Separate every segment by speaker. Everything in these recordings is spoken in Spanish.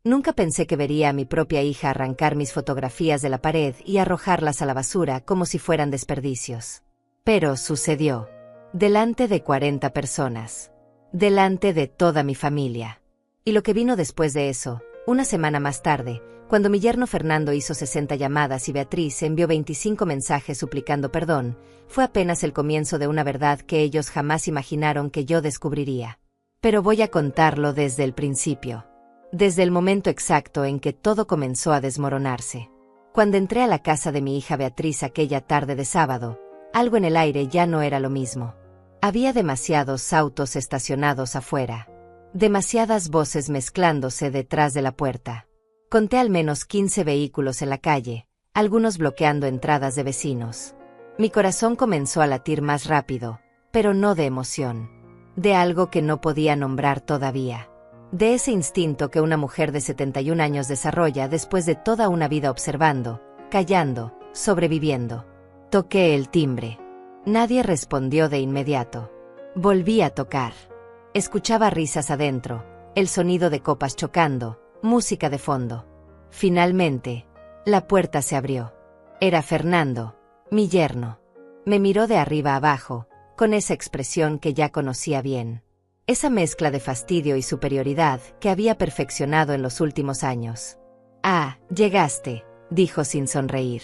Speaker 1: Nunca pensé que vería a mi propia hija arrancar mis fotografías de la pared y arrojarlas a la basura como si fueran desperdicios. Pero sucedió. Delante de 40 personas. Delante de toda mi familia. Y lo que vino después de eso, una semana más tarde, cuando mi yerno Fernando hizo 60 llamadas y Beatriz envió 25 mensajes suplicando perdón, fue apenas el comienzo de una verdad que ellos jamás imaginaron que yo descubriría. Pero voy a contarlo desde el principio. Desde el momento exacto en que todo comenzó a desmoronarse. Cuando entré a la casa de mi hija Beatriz aquella tarde de sábado, algo en el aire ya no era lo mismo. Había demasiados autos estacionados afuera. Demasiadas voces mezclándose detrás de la puerta. Conté al menos 15 vehículos en la calle, algunos bloqueando entradas de vecinos. Mi corazón comenzó a latir más rápido, pero no de emoción. De algo que no podía nombrar todavía. De ese instinto que una mujer de 71 años desarrolla después de toda una vida observando, callando, sobreviviendo. Toqué el timbre. Nadie respondió de inmediato. Volví a tocar. Escuchaba risas adentro, el sonido de copas chocando, música de fondo. Finalmente, la puerta se abrió. Era Fernando, mi yerno. Me miró de arriba abajo, con esa expresión que ya conocía bien. Esa mezcla de fastidio y superioridad que había perfeccionado en los últimos años. «Ah, llegaste», dijo sin sonreír.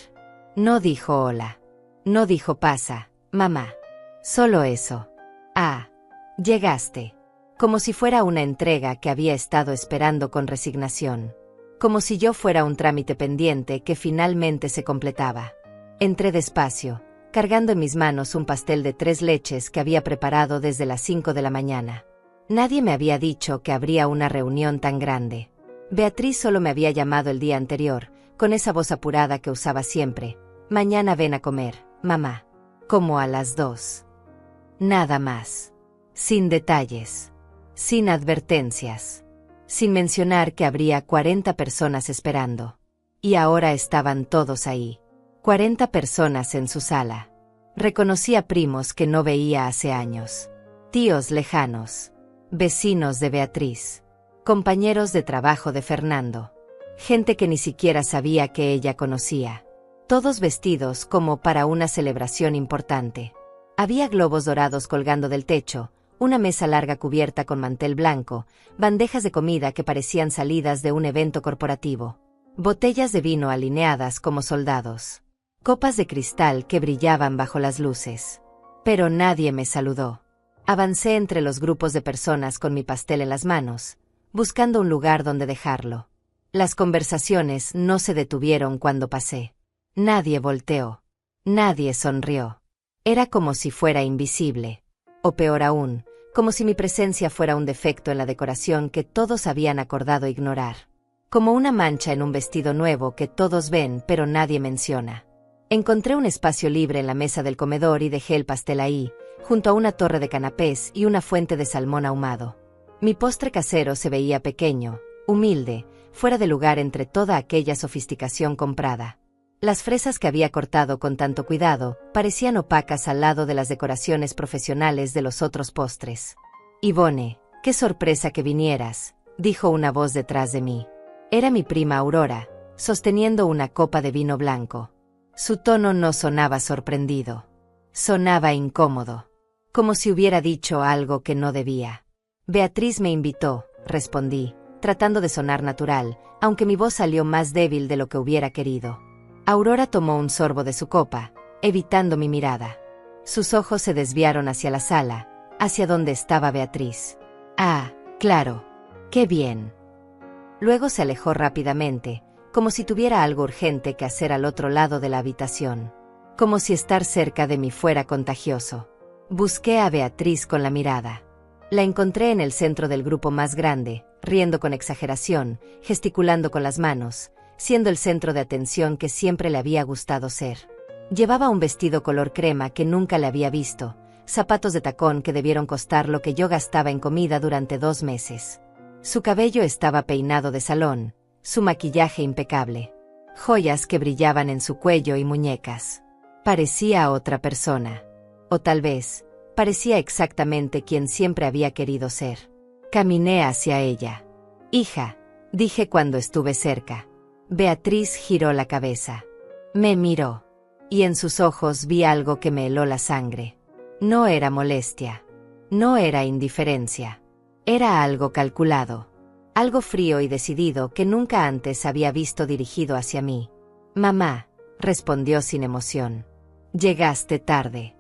Speaker 1: No dijo hola. No dijo pasa, mamá. Solo eso. «Ah, llegaste». Como si fuera una entrega que había estado esperando con resignación. Como si yo fuera un trámite pendiente que finalmente se completaba. Entré despacio, cargando en mis manos un pastel de 3 leches que había preparado desde las 5 de la mañana. Nadie me había dicho que habría una reunión tan grande. Beatriz solo me había llamado el día anterior, con esa voz apurada que usaba siempre. «Mañana ven a comer, mamá». Como a las 2. Nada más. Sin detalles. Sin advertencias. Sin mencionar que habría 40 personas esperando. Y ahora estaban todos ahí. 40 personas en su sala. Reconocí a primos que no veía hace años. Tíos lejanos. Vecinos de Beatriz. Compañeros de trabajo de Fernando. Gente que ni siquiera sabía que ella conocía. Todos vestidos como para una celebración importante. Había globos dorados colgando del techo, una mesa larga cubierta con mantel blanco, bandejas de comida que parecían salidas de un evento corporativo. Botellas de vino alineadas como soldados. Copas de cristal que brillaban bajo las luces. Pero nadie me saludó. Avancé entre los grupos de personas con mi pastel en las manos, buscando un lugar donde dejarlo. Las conversaciones no se detuvieron cuando pasé. Nadie volteó. Nadie sonrió. Era como si fuera invisible. O peor aún, como si mi presencia fuera un defecto en la decoración que todos habían acordado ignorar. Como una mancha en un vestido nuevo que todos ven pero nadie menciona. Encontré un espacio libre en la mesa del comedor y dejé el pastel ahí, junto a una torre de canapés y una fuente de salmón ahumado. Mi postre casero se veía pequeño, humilde, fuera de lugar entre toda aquella sofisticación comprada. Las fresas que había cortado con tanto cuidado parecían opacas al lado de las decoraciones profesionales de los otros postres. «Ivone, qué sorpresa que vinieras», dijo una voz detrás de mí. Era mi prima Aurora, sosteniendo una copa de vino blanco. Su tono no sonaba sorprendido. Sonaba incómodo. Como si hubiera dicho algo que no debía. «Beatriz me invitó», respondí, tratando de sonar natural, aunque mi voz salió más débil de lo que hubiera querido. Aurora tomó un sorbo de su copa, evitando mi mirada. Sus ojos se desviaron hacia la sala, hacia donde estaba Beatriz. «Ah, claro. Qué bien». Luego se alejó rápidamente, como si tuviera algo urgente que hacer al otro lado de la habitación. Como si estar cerca de mí fuera contagioso. Busqué a Beatriz con la mirada. La encontré en el centro del grupo más grande, riendo con exageración, gesticulando con las manos, siendo el centro de atención que siempre le había gustado ser. Llevaba un vestido color crema que nunca le había visto, zapatos de tacón que debieron costar lo que yo gastaba en comida durante 2 meses. Su cabello estaba peinado de salón, su maquillaje impecable, joyas que brillaban en su cuello y muñecas. Parecía otra persona. O tal vez, parecía exactamente quien siempre había querido ser. Caminé hacia ella. «Hija», dije cuando estuve cerca. Beatriz giró la cabeza. Me miró. Y en sus ojos vi algo que me heló la sangre. No era molestia. No era indiferencia. Era algo calculado. Algo frío y decidido que nunca antes había visto dirigido hacia mí. Mamá, respondió sin emoción. Llegaste tarde.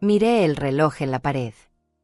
Speaker 1: Miré el reloj en la pared.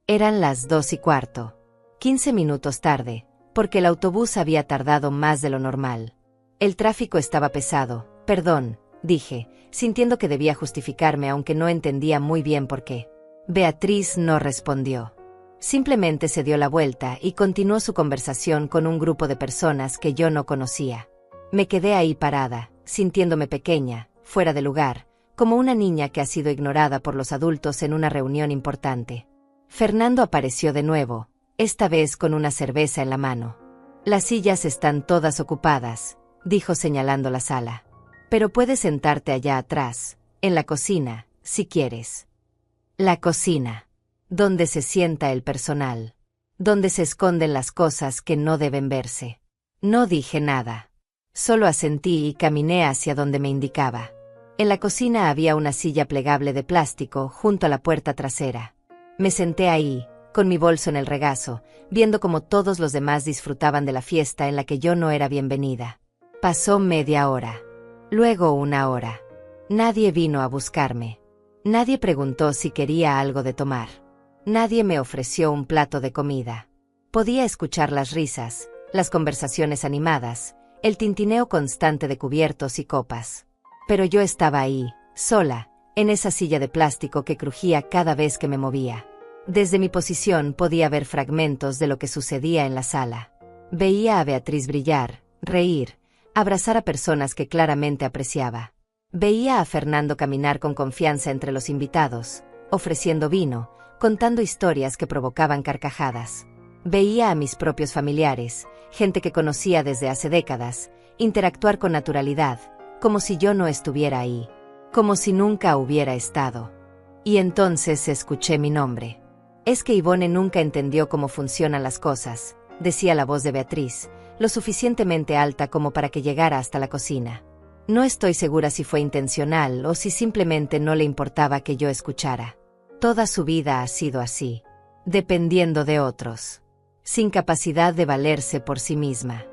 Speaker 1: Eran las 2:15. 15 minutos tarde, porque el autobús había tardado más de lo normal. El tráfico estaba pesado. Perdón, dije, sintiendo que debía justificarme aunque no entendía muy bien por qué. Beatriz no respondió. Simplemente se dio la vuelta y continuó su conversación con un grupo de personas que yo no conocía. Me quedé ahí parada, sintiéndome pequeña, fuera de lugar, como una niña que ha sido ignorada por los adultos en una reunión importante. Fernando apareció de nuevo, esta vez con una cerveza en la mano. Las sillas están todas ocupadas, dijo señalando la sala. Pero puedes sentarte allá atrás, en la cocina, si quieres. La cocina. Donde se sienta el personal. Donde se esconden las cosas que no deben verse. No dije nada. Solo asentí y caminé hacia donde me indicaba. En la cocina había una silla plegable de plástico junto a la puerta trasera. Me senté ahí, con mi bolso en el regazo, viendo cómo todos los demás disfrutaban de la fiesta en la que yo no era bienvenida. Pasó media hora. Luego 1 hora. Nadie vino a buscarme. Nadie preguntó si quería algo de tomar. Nadie me ofreció un plato de comida. Podía escuchar las risas, las conversaciones animadas, el tintineo constante de cubiertos y copas. Pero yo estaba ahí, sola, en esa silla de plástico que crujía cada vez que me movía. Desde mi posición podía ver fragmentos de lo que sucedía en la sala. Veía a Beatriz brillar, reír, abrazar a personas que claramente apreciaba. Veía a Fernando caminar con confianza entre los invitados, ofreciendo vino, contando historias que provocaban carcajadas. Veía a mis propios familiares, gente que conocía desde hace décadas, interactuar con naturalidad, como si yo no estuviera ahí, como si nunca hubiera estado. Y entonces escuché mi nombre. Es que Ivone nunca entendió cómo funcionan las cosas, decía la voz de Beatriz, lo suficientemente alta como para que llegara hasta la cocina. No estoy segura si fue intencional o si simplemente no le importaba que yo escuchara. Toda su vida ha sido así, dependiendo de otros, sin capacidad de valerse por sí misma.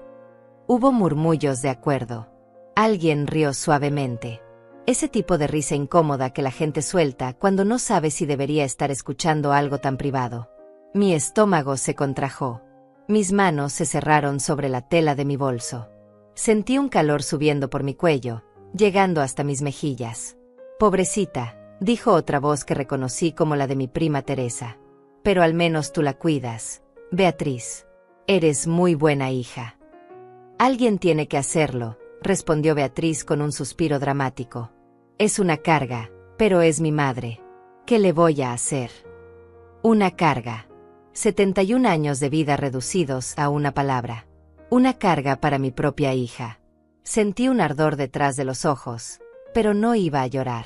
Speaker 1: Hubo murmullos de acuerdo. Alguien rió suavemente. Ese tipo de risa incómoda que la gente suelta cuando no sabe si debería estar escuchando algo tan privado. Mi estómago se contrajo. Mis manos se cerraron sobre la tela de mi bolso. Sentí un calor subiendo por mi cuello, llegando hasta mis mejillas. Pobrecita, dijo otra voz que reconocí como la de mi prima Teresa. Pero al menos tú la cuidas, Beatriz. Eres muy buena hija. Alguien tiene que hacerlo, respondió Beatriz con un suspiro dramático. Es una carga, pero es mi madre. ¿Qué le voy a hacer? Una carga. 71 años de vida reducidos a una palabra. Una carga para mi propia hija. Sentí un ardor detrás de los ojos, pero no iba a llorar.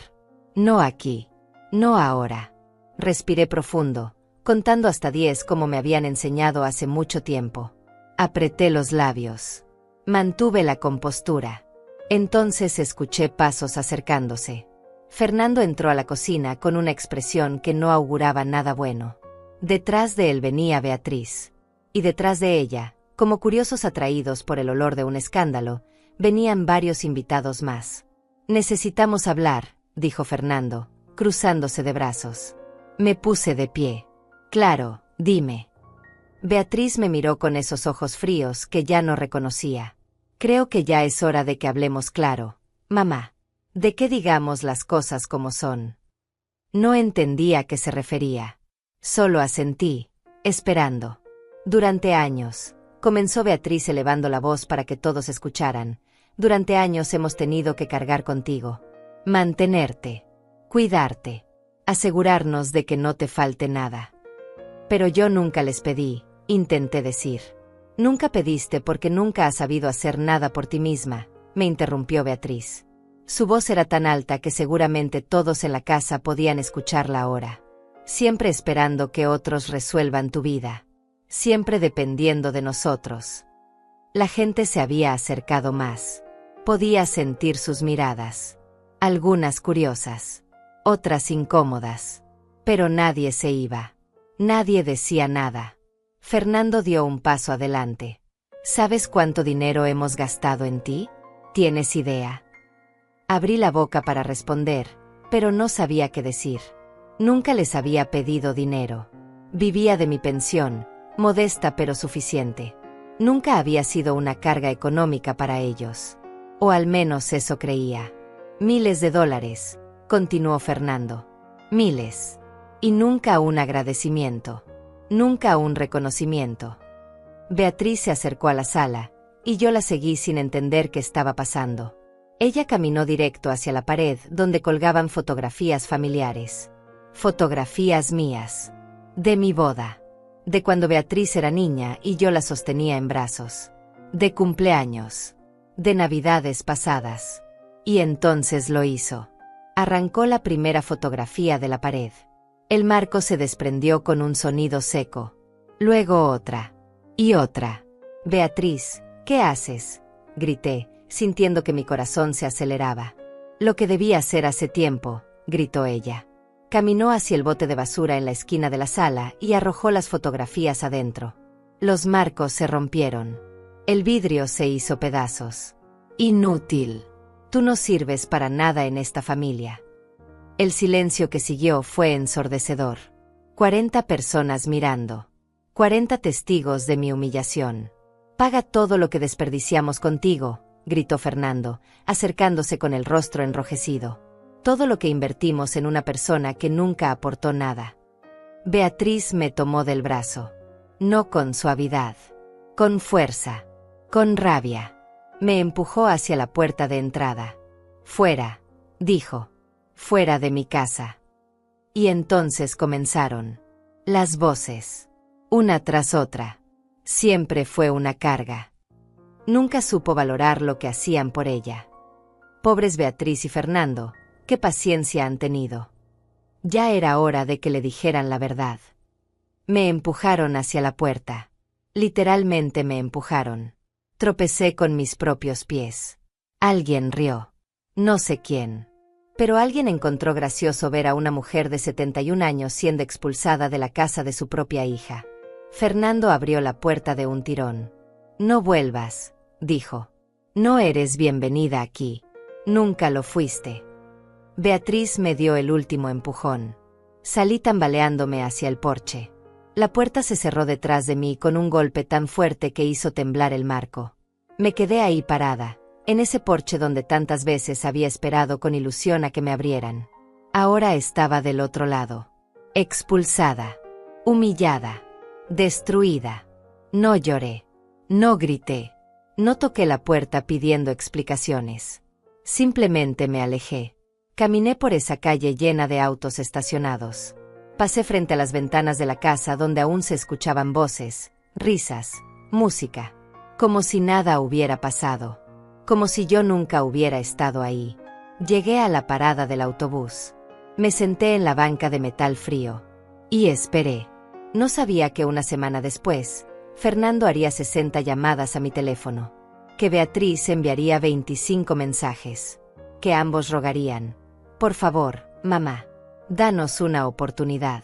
Speaker 1: No aquí. No ahora. Respiré profundo, contando hasta 10 como me habían enseñado hace mucho tiempo. Apreté los labios. Mantuve la compostura. Entonces escuché pasos acercándose. Fernando entró a la cocina con una expresión que no auguraba nada bueno. Detrás de él venía Beatriz. Y detrás de ella, como curiosos atraídos por el olor de un escándalo, venían varios invitados más. Necesitamos hablar, dijo Fernando, cruzándose de brazos. Me puse de pie. Claro, dime. Beatriz me miró con esos ojos fríos que ya no reconocía. Creo que ya es hora de que hablemos claro, mamá. De que digamos las cosas como son. No entendía a qué se refería. Solo asentí, esperando. Durante años, comenzó Beatriz elevando la voz para que todos escucharan. Durante años hemos tenido que cargar contigo. Mantenerte. Cuidarte. Asegurarnos de que no te falte nada. Pero yo nunca les pedí, intenté decir. Nunca pediste porque nunca has sabido hacer nada por ti misma, me interrumpió Beatriz. Su voz era tan alta que seguramente todos en la casa podían escucharla ahora. Siempre esperando que otros resuelvan tu vida. Siempre dependiendo de nosotros. La gente se había acercado más. Podía sentir sus miradas. Algunas curiosas, otras incómodas. Pero nadie se iba. Nadie decía nada. Fernando dio un paso adelante. ¿Sabes cuánto dinero hemos gastado en ti? ¿Tienes idea? Abrí la boca para responder, pero no sabía qué decir. Nunca les había pedido dinero. Vivía de mi pensión, modesta pero suficiente. Nunca había sido una carga económica para ellos. O al menos eso creía. Miles de dólares, continuó Fernando. Miles. Y nunca un agradecimiento. Nunca un reconocimiento. Beatriz se acercó a la sala, y yo la seguí sin entender qué estaba pasando. Ella caminó directo hacia la pared donde colgaban fotografías familiares. Fotografías mías. De mi boda. De cuando Beatriz era niña y yo la sostenía en brazos. De cumpleaños. De navidades pasadas. Y entonces lo hizo. Arrancó la primera fotografía de la pared. El marco se desprendió con un sonido seco. Luego otra. Y otra. Beatriz, ¿qué haces? Grité, sintiendo que mi corazón se aceleraba. Lo que debía hacer hace tiempo, gritó ella. Caminó hacia el bote de basura en la esquina de la sala y arrojó las fotografías adentro. Los marcos se rompieron. El vidrio se hizo pedazos. Inútil. Tú no sirves para nada en esta familia. El silencio que siguió fue ensordecedor. 40 personas mirando. 40 testigos de mi humillación. Paga todo lo que desperdiciamos contigo, gritó Fernando, acercándose con el rostro enrojecido. Todo lo que invertimos en una persona que nunca aportó nada. Beatriz me tomó del brazo. No con suavidad. Con fuerza. Con rabia. Me empujó hacia la puerta de entrada. Fuera, dijo. Fuera de mi casa. Y entonces comenzaron. Las voces. Una tras otra. Siempre fue una carga. Nunca supo valorar lo que hacían por ella. Pobres Beatriz y Fernando, qué paciencia han tenido. Ya era hora de que le dijeran la verdad. Me empujaron hacia la puerta. Literalmente me empujaron. Tropecé con mis propios pies. Alguien rió. No sé quién. Pero alguien encontró gracioso ver a una mujer de 71 años siendo expulsada de la casa de su propia hija. Fernando abrió la puerta de un tirón. No vuelvas, dijo. No eres bienvenida aquí. Nunca lo fuiste. Beatriz me dio el último empujón. Salí tambaleándome hacia el porche. La puerta se cerró detrás de mí con un golpe tan fuerte que hizo temblar el marco. Me quedé ahí parada, en ese porche donde tantas veces había esperado con ilusión a que me abrieran. Ahora estaba del otro lado. Expulsada. Humillada. Destruida. No lloré. No grité. No toqué la puerta pidiendo explicaciones. Simplemente me alejé. Caminé por esa calle llena de autos estacionados. Pasé frente a las ventanas de la casa donde aún se escuchaban voces, risas, música. Como si nada hubiera pasado. Como si yo nunca hubiera estado ahí. Llegué a la parada del autobús. Me senté en la banca de metal frío. Y esperé. No sabía que una semana después, Fernando haría 60 llamadas a mi teléfono. Que Beatriz enviaría 25 mensajes. Que ambos rogarían. Por favor, mamá, danos una oportunidad.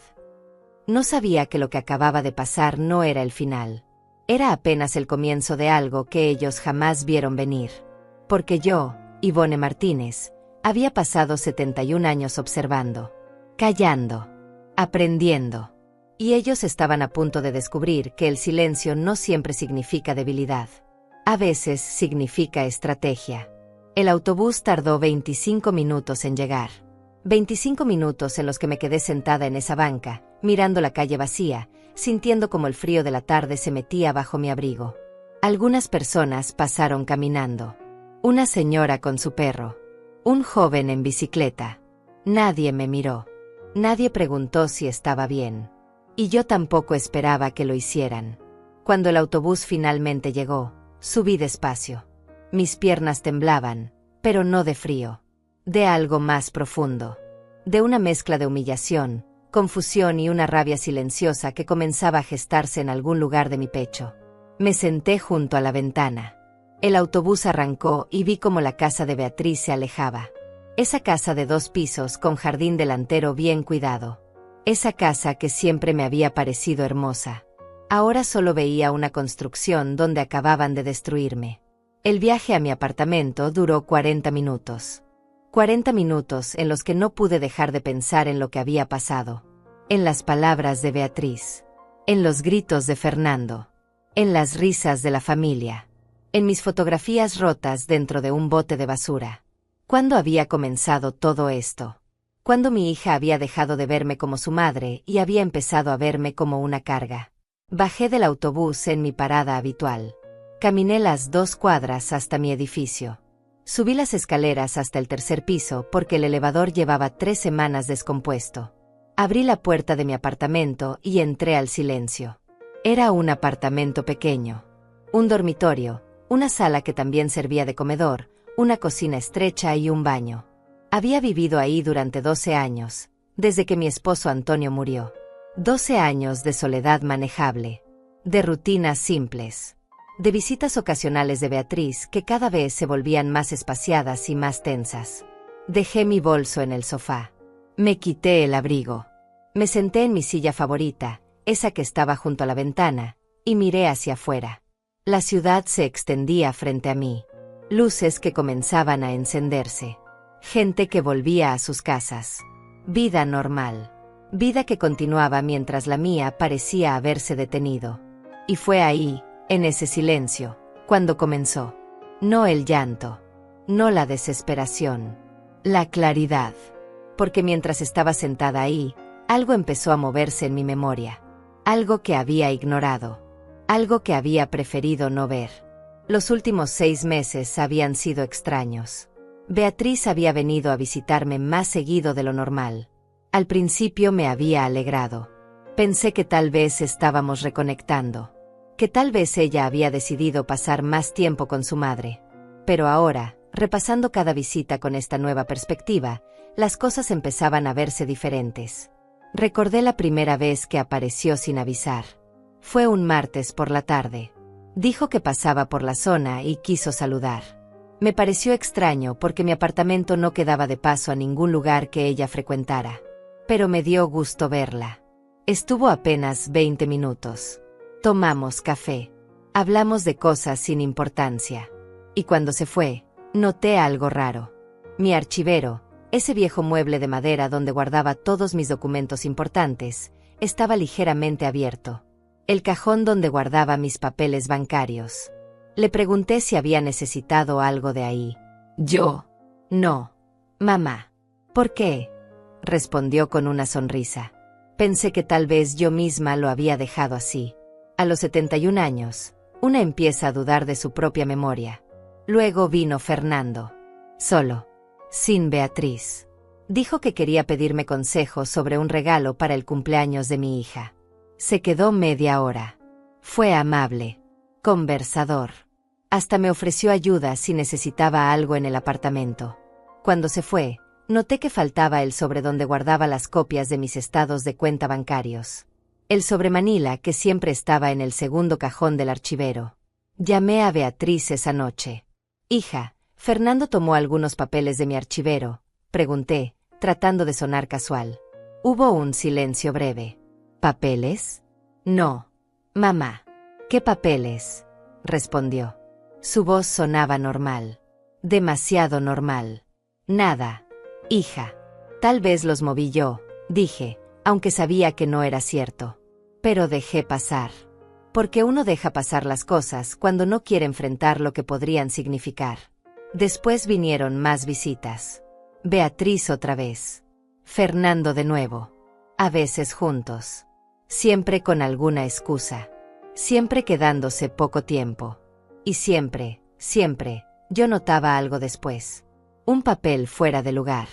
Speaker 1: No sabía que lo que acababa de pasar no era el final. Era apenas el comienzo de algo que ellos jamás vieron venir. Porque yo, Ivone Martínez, había pasado 71 años observando, callando, aprendiendo. Y ellos estaban a punto de descubrir que el silencio no siempre significa debilidad. A veces significa estrategia. El autobús tardó 25 minutos en llegar. 25 minutos en los que me quedé sentada en esa banca, mirando la calle vacía, sintiendo como el frío de la tarde se metía bajo mi abrigo. Algunas personas pasaron caminando. Una señora con su perro. Un joven en bicicleta. Nadie me miró. Nadie preguntó si estaba bien. Y yo tampoco esperaba que lo hicieran. Cuando el autobús finalmente llegó, subí despacio. Mis piernas temblaban, pero no de frío. De algo más profundo. De una mezcla de humillación, confusión y una rabia silenciosa que comenzaba a gestarse en algún lugar de mi pecho. Me senté junto a la ventana. El autobús arrancó y vi cómo la casa de Beatriz se alejaba. Esa casa de 2 pisos con jardín delantero bien cuidado. Esa casa que siempre me había parecido hermosa. Ahora solo veía una construcción donde acababan de destruirme. El viaje a mi apartamento duró 40 minutos. 40 minutos en los que no pude dejar de pensar en lo que había pasado. En las palabras de Beatriz. En los gritos de Fernando. En las risas de la familia. En mis fotografías rotas dentro de un bote de basura. ¿Cuándo había comenzado todo esto? Cuando mi hija había dejado de verme como su madre y había empezado a verme como una carga. Bajé del autobús en mi parada habitual. Caminé las 2 cuadras hasta mi edificio. Subí las escaleras hasta el 3er piso porque el elevador llevaba 3 semanas descompuesto. Abrí la puerta de mi apartamento y entré al silencio. Era un apartamento pequeño. Un dormitorio, una sala que también servía de comedor, una cocina estrecha y un baño. Había vivido ahí durante 12 años, desde que mi esposo Antonio murió. 12 años de soledad manejable, de rutinas simples, de visitas ocasionales de Beatriz que cada vez se volvían más espaciadas y más tensas. Dejé mi bolso en el sofá. Me quité el abrigo. Me senté en mi silla favorita, esa que estaba junto a la ventana, y miré hacia afuera. La ciudad se extendía frente a mí. Luces que comenzaban a encenderse. Gente que volvía a sus casas. Vida normal. Vida que continuaba mientras la mía parecía haberse detenido. Y fue ahí, en ese silencio, cuando comenzó. No el llanto. No la desesperación. La claridad. Porque mientras estaba sentada ahí, algo empezó a moverse en mi memoria. Algo que había ignorado. Algo que había preferido no ver. Los últimos 6 meses habían sido extraños. Beatriz había venido a visitarme más seguido de lo normal. Al principio me había alegrado. Pensé que tal vez estábamos reconectando. Que tal vez ella había decidido pasar más tiempo con su madre. Pero ahora, repasando cada visita con esta nueva perspectiva, las cosas empezaban a verse diferentes. Recordé la primera vez que apareció sin avisar. Fue un martes por la tarde. Dijo que pasaba por la zona y quiso saludar. Me pareció extraño porque mi apartamento no quedaba de paso a ningún lugar que ella frecuentara. Pero me dio gusto verla. Estuvo apenas 20 minutos. Tomamos café. Hablamos de cosas sin importancia. Y cuando se fue, noté algo raro. Mi archivero, ese viejo mueble de madera donde guardaba todos mis documentos importantes, estaba ligeramente abierto. El cajón donde guardaba mis papeles bancarios. Le pregunté si había necesitado algo de ahí. Yo. No. Mamá. ¿Por qué? Respondió con una sonrisa. Pensé que tal vez yo misma lo había dejado así. A los 71 años, una empieza a dudar de su propia memoria. Luego vino Fernando. Solo. Sin Beatriz. Dijo que quería pedirme consejos sobre un regalo para el cumpleaños de mi hija. Se quedó media hora. Fue amable. Conversador. Hasta me ofreció ayuda si necesitaba algo en el apartamento. Cuando se fue, noté que faltaba el sobre donde guardaba las copias de mis estados de cuenta bancarios. El sobre Manila que siempre estaba en el segundo cajón del archivero. Llamé a Beatriz esa noche. Hija, Fernando tomó algunos papeles de mi archivero, pregunté, tratando de sonar casual. Hubo un silencio breve. ¿Papeles? No. Mamá. ¿Qué papeles? Respondió. Su voz sonaba normal. Demasiado normal. Nada. Hija. Tal vez los moví yo, dije, aunque sabía que no era cierto. Pero dejé pasar. Porque uno deja pasar las cosas cuando no quiere enfrentar lo que podrían significar. Después vinieron más visitas. Beatriz otra vez. Fernando de nuevo. A veces juntos. Siempre con alguna excusa. Siempre quedándose poco tiempo. Y siempre, yo notaba algo después. Un papel fuera de lugar.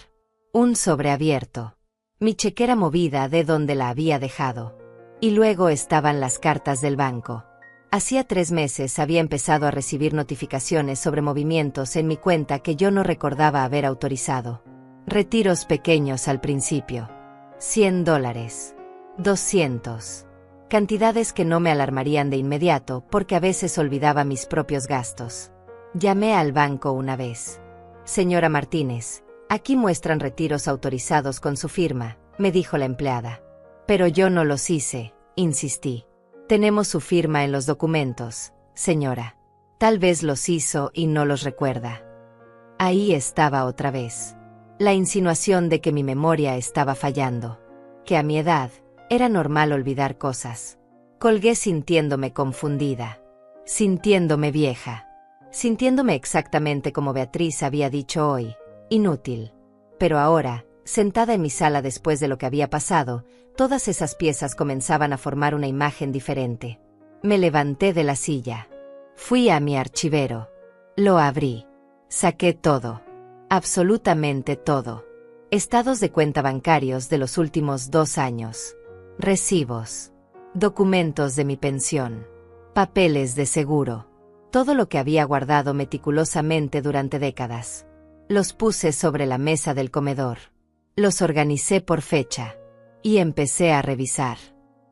Speaker 1: Un sobre abierto. Mi chequera movida de donde la había dejado. Y luego estaban las cartas del banco. Hacía 3 meses había empezado a recibir notificaciones sobre movimientos en mi cuenta que yo no recordaba haber autorizado. Retiros pequeños al principio. $100. 200. Cantidades que no me alarmarían de inmediato porque a veces olvidaba mis propios gastos. Llamé al banco una vez. Señora Martínez, aquí muestran retiros autorizados con su firma, me dijo la empleada. Pero yo no los hice, insistí. Tenemos su firma en los documentos, señora. Tal vez los hizo y no los recuerda. Ahí estaba otra vez. La insinuación de que mi memoria estaba fallando. Que a mi edad, era normal olvidar cosas. Colgué sintiéndome confundida. Sintiéndome vieja. Sintiéndome exactamente como Beatriz había dicho hoy. Inútil. Pero ahora, sentada en mi sala después de lo que había pasado, todas esas piezas comenzaban a formar una imagen diferente. Me levanté de la silla. Fui a mi archivero. Lo abrí. Saqué todo. Absolutamente todo. Estados de cuenta bancarios de los últimos 2 años. Recibos. Documentos de mi pensión. Papeles de seguro. Todo lo que había guardado meticulosamente durante décadas. Los puse sobre la mesa del comedor. Los organicé por fecha. Y empecé a revisar.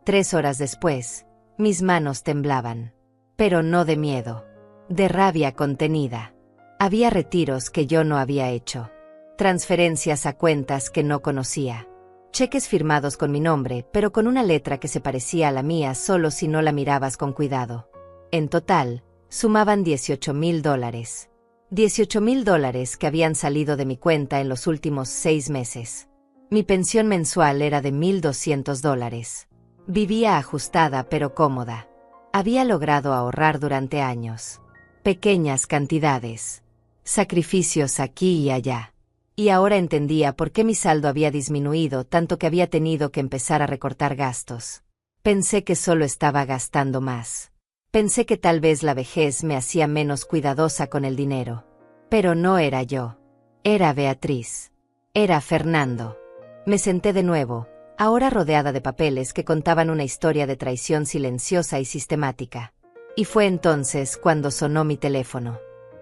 Speaker 1: 3 horas después, mis manos temblaban. Pero no de miedo. De rabia contenida. Había retiros que yo no había hecho. Transferencias a cuentas que no conocía. Cheques firmados con mi nombre, pero con una letra que se parecía a la mía solo si no la mirabas con cuidado. En total, sumaban $18,000. $18,000 que habían salido de mi cuenta en los últimos 6 meses. Mi pensión mensual era de $1,200. Vivía ajustada pero cómoda. Había logrado ahorrar durante años. Pequeñas cantidades. Sacrificios aquí y allá. Y ahora entendía por qué mi saldo había disminuido tanto que había tenido que empezar a recortar gastos. Pensé que solo estaba gastando más. Pensé que tal vez la vejez me hacía menos cuidadosa con el dinero. Pero no era yo. Era Beatriz. Era Fernando. Me senté de nuevo, ahora rodeada de papeles que contaban una historia de traición silenciosa y sistemática. Y fue entonces cuando sonó mi teléfono.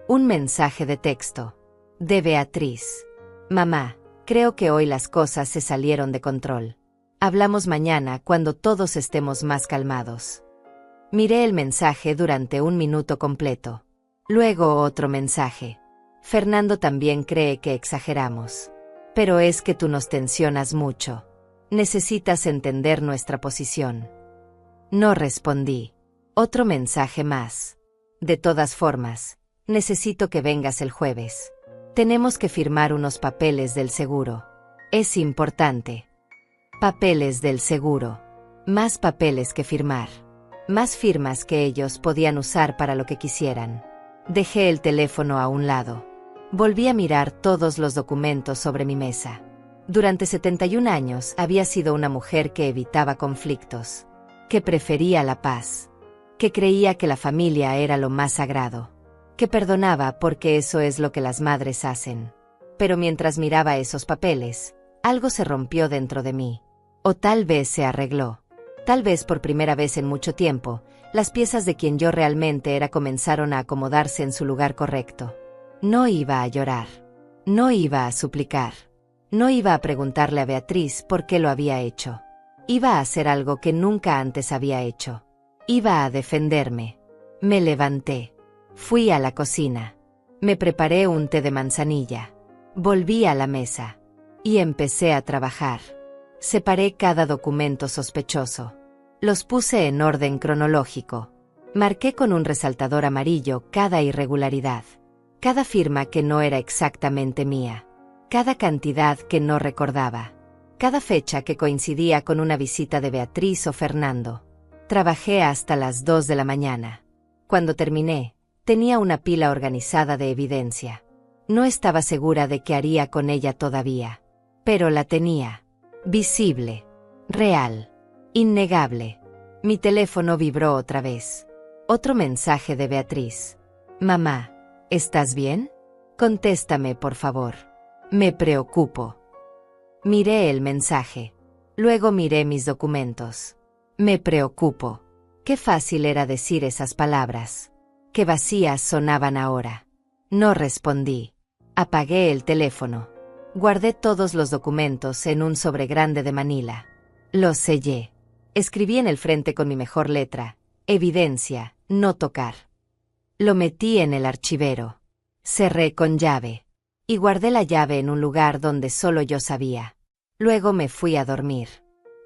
Speaker 1: Un mensaje de texto. De Beatriz. Mamá, creo que hoy las cosas se salieron de control. Hablamos mañana cuando todos estemos más calmados. Miré el mensaje durante 1 minuto completo. Luego otro mensaje. Fernando también cree que exageramos. Pero es que tú nos tensionas mucho. Necesitas entender nuestra posición. No respondí. Otro mensaje más. De todas formas, necesito que vengas el jueves. Tenemos que firmar unos papeles del seguro. Es importante. Papeles del seguro. Más papeles que firmar. Más firmas que ellos podían usar para lo que quisieran. Dejé el teléfono a un lado. Volví a mirar todos los documentos sobre mi mesa. Durante 71 años había sido una mujer que evitaba conflictos. Que prefería la paz. Que creía que la familia era lo más sagrado. Que perdonaba porque eso es lo que las madres hacen. Pero mientras miraba esos papeles, algo se rompió dentro de mí. O tal vez se arregló. Tal vez por primera vez en mucho tiempo, las piezas de quien yo realmente era comenzaron a acomodarse en su lugar correcto. No iba a llorar. No iba a suplicar. No iba a preguntarle a Beatriz por qué lo había hecho. Iba a hacer algo que nunca antes había hecho. Iba a defenderme. Me levanté. Fui a la cocina. Me preparé un té de manzanilla. Volví a la mesa. Y empecé a trabajar. Separé cada documento sospechoso. Los puse en orden cronológico. Marqué con un resaltador amarillo cada irregularidad. Cada firma que no era exactamente mía. Cada cantidad que no recordaba. Cada fecha que coincidía con una visita de Beatriz o Fernando. Trabajé hasta las 2 de la mañana. Cuando terminé, tenía una pila organizada de evidencia. No estaba segura de qué haría con ella todavía. Pero la tenía. Visible. Real. Innegable. Mi teléfono vibró otra vez. Otro mensaje de Beatriz. Mamá, ¿estás bien? Contéstame, por favor. Me preocupo. Miré el mensaje. Luego miré mis documentos. Me preocupo. Qué fácil era decir esas palabras. Qué vacías sonaban ahora. No respondí. Apagué el teléfono. Guardé todos los documentos en un sobre grande de Manila. Los sellé. Escribí en el frente con mi mejor letra: evidencia, no tocar. Lo metí en el archivero. Cerré con llave. Y guardé la llave en un lugar donde solo yo sabía. Luego me fui a dormir.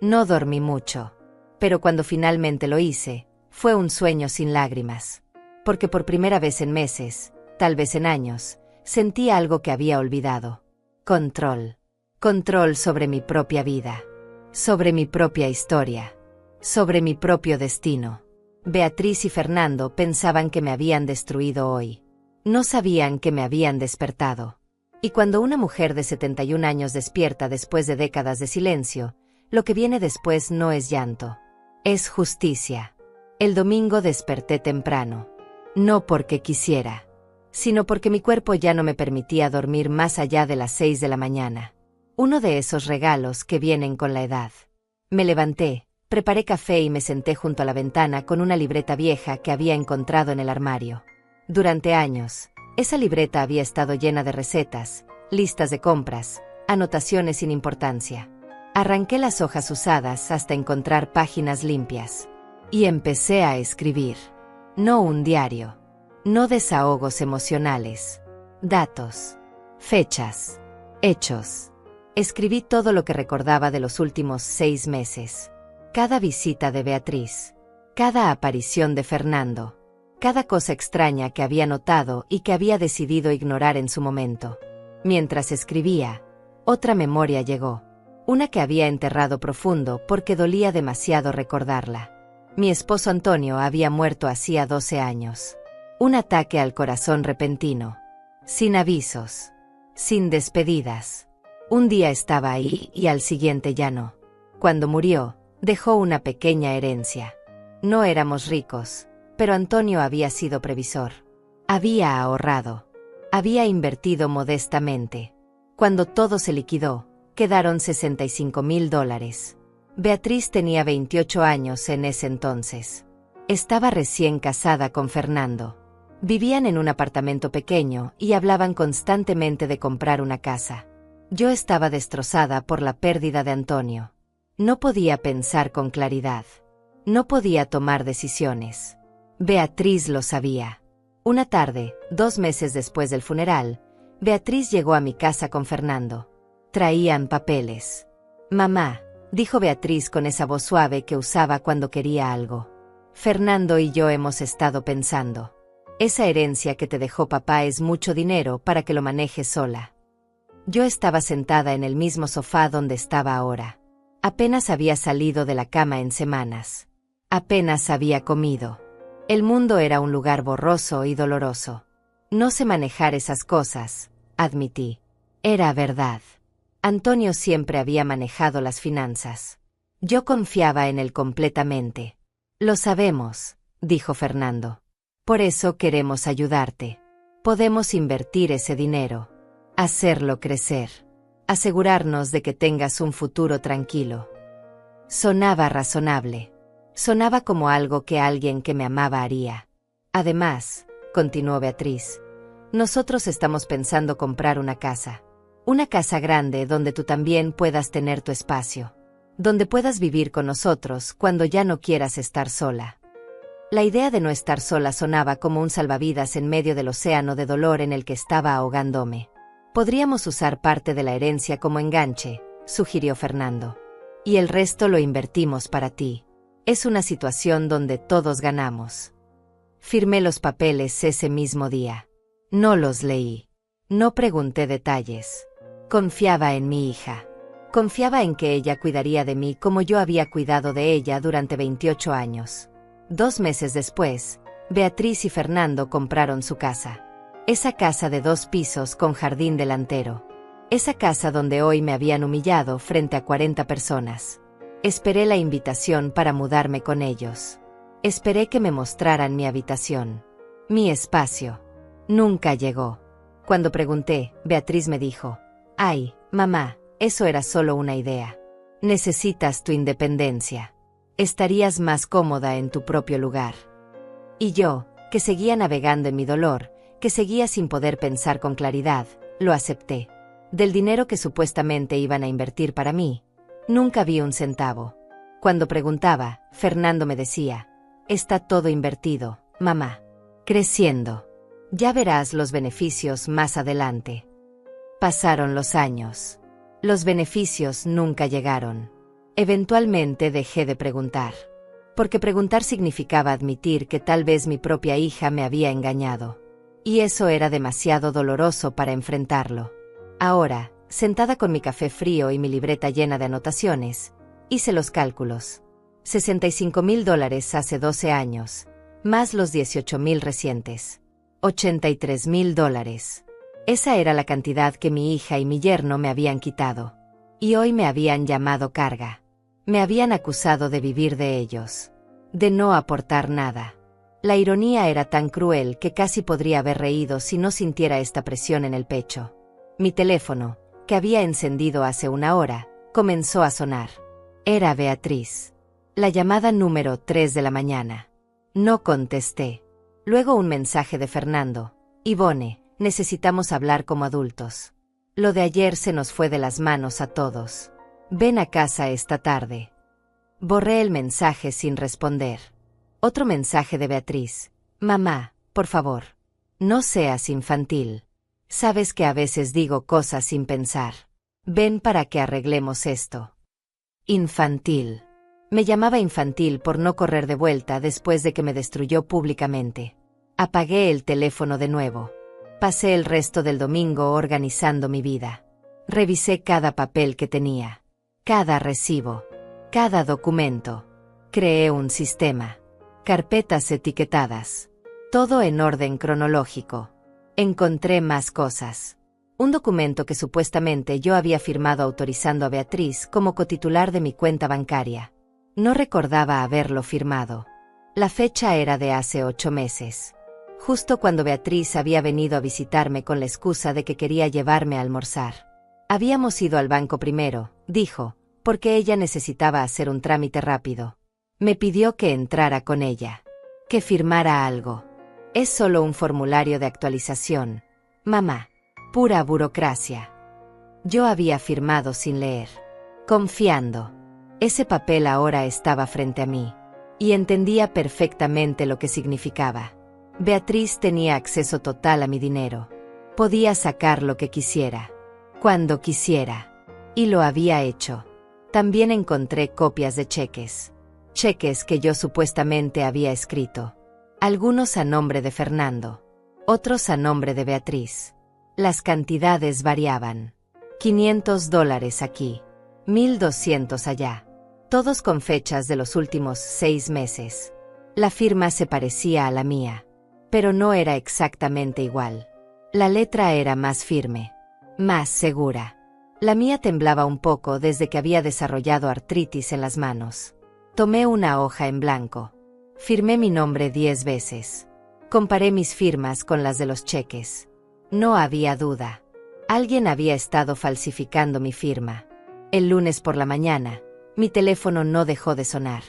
Speaker 1: No dormí mucho. Pero cuando finalmente lo hice, fue un sueño sin lágrimas. Porque por primera vez en meses, tal vez en años, sentí algo que había olvidado. Control. Control sobre mi propia vida. Sobre mi propia historia. Sobre mi propio destino. Beatriz y Fernando pensaban que me habían destruido hoy. No sabían que me habían despertado. Y cuando una mujer de 71 años despierta después de décadas de silencio, lo que viene después no es llanto. Es justicia. El domingo desperté temprano. No porque quisiera, sino porque mi cuerpo ya no me permitía dormir más allá de las 6 de la mañana. Uno de esos regalos que vienen con la edad. Me levanté, preparé café y me senté junto a la ventana con una libreta vieja que había encontrado en el armario. Durante años, esa libreta había estado llena de recetas, listas de compras, anotaciones sin importancia. Arranqué las hojas usadas hasta encontrar páginas limpias. Y empecé a escribir. No un diario. No desahogos emocionales. Datos. Fechas. Hechos. Escribí todo lo que recordaba de los últimos 6 meses. Cada visita de Beatriz. Cada aparición de Fernando. Cada cosa extraña que había notado y que había decidido ignorar en su momento. Mientras escribía, otra memoria llegó. Una que había enterrado profundo porque dolía demasiado recordarla. Mi esposo Antonio había muerto hacía 12 años. Un ataque al corazón repentino. Sin avisos. Sin despedidas. Un día estaba ahí y al siguiente ya no. Cuando murió, dejó una pequeña herencia. No éramos ricos, pero Antonio había sido previsor. Había ahorrado. Había invertido modestamente. Cuando todo se liquidó, quedaron $65,000. Beatriz tenía 28 años en ese entonces. Estaba recién casada con Fernando. Vivían en un apartamento pequeño y hablaban constantemente de comprar una casa. Yo estaba destrozada por la pérdida de Antonio. No podía pensar con claridad. No podía tomar decisiones. Beatriz lo sabía. Una tarde, 2 meses después del funeral, Beatriz llegó a mi casa con Fernando. Traían papeles. Mamá, dijo Beatriz con esa voz suave que usaba cuando quería algo. Fernando y yo hemos estado pensando. Esa herencia que te dejó papá es mucho dinero para que lo manejes sola. Yo estaba sentada en el mismo sofá donde estaba ahora. Apenas había salido de la cama en semanas. Apenas había comido. El mundo era un lugar borroso y doloroso. No sé manejar esas cosas, admití. Era verdad. Antonio siempre había manejado las finanzas. Yo confiaba en él completamente. Lo sabemos, dijo Fernando. Por eso queremos ayudarte. Podemos invertir ese dinero. Hacerlo crecer. Asegurarnos de que tengas un futuro tranquilo. Sonaba razonable. Sonaba como algo que alguien que me amaba haría. Además, continuó Beatriz, nosotros estamos pensando comprar una casa. Una casa grande donde tú también puedas tener tu espacio. Donde puedas vivir con nosotros cuando ya no quieras estar sola. La idea de no estar sola sonaba como un salvavidas en medio del océano de dolor en el que estaba ahogándome. Podríamos usar parte de la herencia como enganche, sugirió Fernando. Y el resto lo invertimos para ti. Es una situación donde todos ganamos. Firmé los papeles ese mismo día. No los leí. No pregunté detalles. Confiaba en mi hija. Confiaba en que ella cuidaría de mí como yo había cuidado de ella durante 28 años. 2 meses después, Beatriz y Fernando compraron su casa. Esa casa de 2 pisos con jardín delantero. Esa casa donde hoy me habían humillado frente a 40 personas. Esperé la invitación para mudarme con ellos. Esperé que me mostraran mi habitación. Mi espacio. Nunca llegó. Cuando pregunté, Beatriz me dijo: «Ay, mamá, eso era solo una idea. Necesitas tu independencia. Estarías más cómoda en tu propio lugar». Y yo, que seguía navegando en mi dolor, que seguía sin poder pensar con claridad, lo acepté. Del dinero que supuestamente iban a invertir para mí, nunca vi un centavo. Cuando preguntaba, Fernando me decía: está todo invertido, mamá. Creciendo. Ya verás los beneficios más adelante. Pasaron los años. Los beneficios nunca llegaron. Eventualmente dejé de preguntar. Porque preguntar significaba admitir que tal vez mi propia hija me había engañado. Y eso era demasiado doloroso para enfrentarlo. Ahora, sentada con mi café frío y mi libreta llena de anotaciones, hice los cálculos. $65,000 hace 12 años, más los 18,000 recientes. $83,000. Esa era la cantidad que mi hija y mi yerno me habían quitado. Y hoy me habían llamado carga. Me habían acusado de vivir de ellos. De no aportar nada. La ironía era tan cruel que casi podría haber reído si no sintiera esta presión en el pecho. Mi teléfono, que había encendido hace una hora, comenzó a sonar. Era Beatriz. La llamada número 3 de la mañana. No contesté. Luego un mensaje de Fernando. Ivone, necesitamos hablar como adultos. Lo de ayer se nos fue de las manos a todos. Ven a casa esta tarde. Borré el mensaje sin responder. Otro mensaje de Beatriz. Mamá, por favor. No seas infantil. Sabes que a veces digo cosas sin pensar. Ven para que arreglemos esto. Infantil. Me llamaba infantil por no correr de vuelta después de que me destruyó públicamente. Apagué el teléfono de nuevo. Pasé el resto del domingo organizando mi vida. Revisé cada papel que tenía. Cada recibo. Cada documento. Creé un sistema. Carpetas etiquetadas. Todo en orden cronológico. Encontré más cosas. Un documento que supuestamente yo había firmado autorizando a Beatriz como cotitular de mi cuenta bancaria. No recordaba haberlo firmado. La fecha era de hace 8 meses. Justo cuando Beatriz había venido a visitarme con la excusa de que quería llevarme a almorzar. Habíamos ido al banco primero, dijo, porque ella necesitaba hacer un trámite rápido. Me pidió que entrara con ella. Que firmara algo. Es solo un formulario de actualización. Mamá. Pura burocracia. Yo había firmado sin leer. Confiando. Ese papel ahora estaba frente a mí. Y entendía perfectamente lo que significaba. Beatriz tenía acceso total a mi dinero. Podía sacar lo que quisiera. Cuando quisiera. Y lo había hecho. También encontré copias de cheques. Cheques que yo supuestamente había escrito. Algunos a nombre de Fernando. Otros a nombre de Beatriz. Las cantidades variaban. $500 aquí. 1,200 allá. Todos con fechas de los últimos 6 meses. La firma se parecía a la mía. Pero no era exactamente igual. La letra era más firme. Más segura. La mía temblaba un poco desde que había desarrollado artritis en las manos. Tomé una hoja en blanco. Firmé mi nombre 10 veces. Comparé mis firmas con las de los cheques. No había duda. Alguien había estado falsificando mi firma. El lunes por la mañana, mi teléfono no dejó de sonar.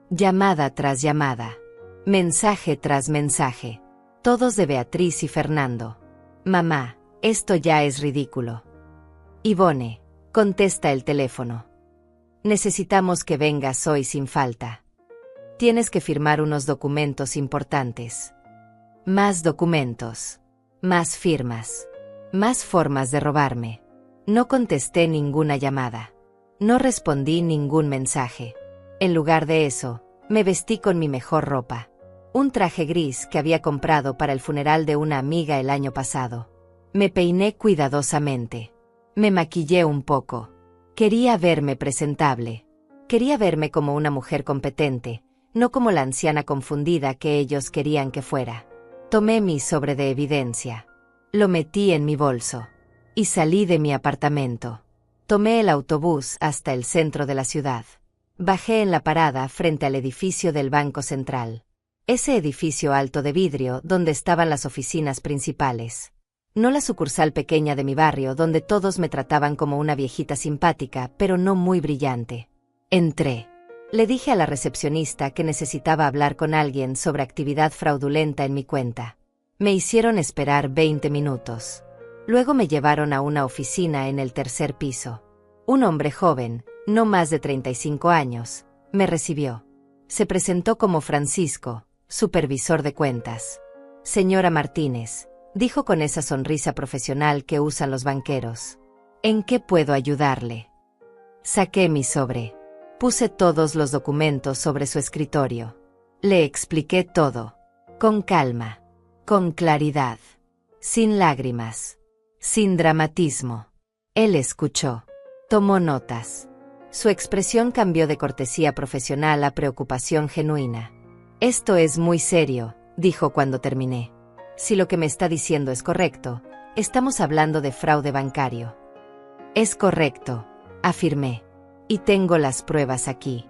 Speaker 1: Llamada tras llamada. Mensaje tras mensaje. Todos de Beatriz y Fernando. Mamá, esto ya es ridículo. Ivone, contesta el teléfono. Necesitamos que vengas hoy sin falta. Tienes que firmar unos documentos importantes. Más documentos. Más firmas. Más formas de robarme. No contesté ninguna llamada. No respondí ningún mensaje. En lugar de eso, me vestí con mi mejor ropa. Un traje gris que había comprado para el funeral de una amiga el año pasado. Me peiné cuidadosamente. Me maquillé un poco. Quería verme presentable. Quería verme como una mujer competente, no como la anciana confundida que ellos querían que fuera. Tomé mi sobre de evidencia. Lo metí en mi bolso. Y salí de mi apartamento. Tomé el autobús hasta el centro de la ciudad. Bajé en la parada frente al edificio del Banco Central. Ese edificio alto de vidrio donde estaban las oficinas principales. No la sucursal pequeña de mi barrio donde todos me trataban como una viejita simpática, pero no muy brillante. Entré. Le dije a la recepcionista que necesitaba hablar con alguien sobre actividad fraudulenta en mi cuenta. Me hicieron esperar 20 minutos. Luego me llevaron a una oficina en el tercer piso. Un hombre joven, no más de 35 años, Me recibió. Se presentó como Francisco, supervisor de cuentas. Señora Martínez, dijo con esa sonrisa profesional que usan los banqueros. ¿En qué puedo ayudarle? Saqué mi sobre. Puse todos los documentos sobre su escritorio. Le expliqué todo. Con calma. Con claridad. Sin lágrimas. Sin dramatismo. Él escuchó. Tomó notas. Su expresión cambió de cortesía profesional a preocupación genuina. Esto es muy serio, dijo cuando terminé. Si lo que me está diciendo es correcto, estamos hablando de fraude bancario. Es correcto, afirmé. Y tengo las pruebas aquí.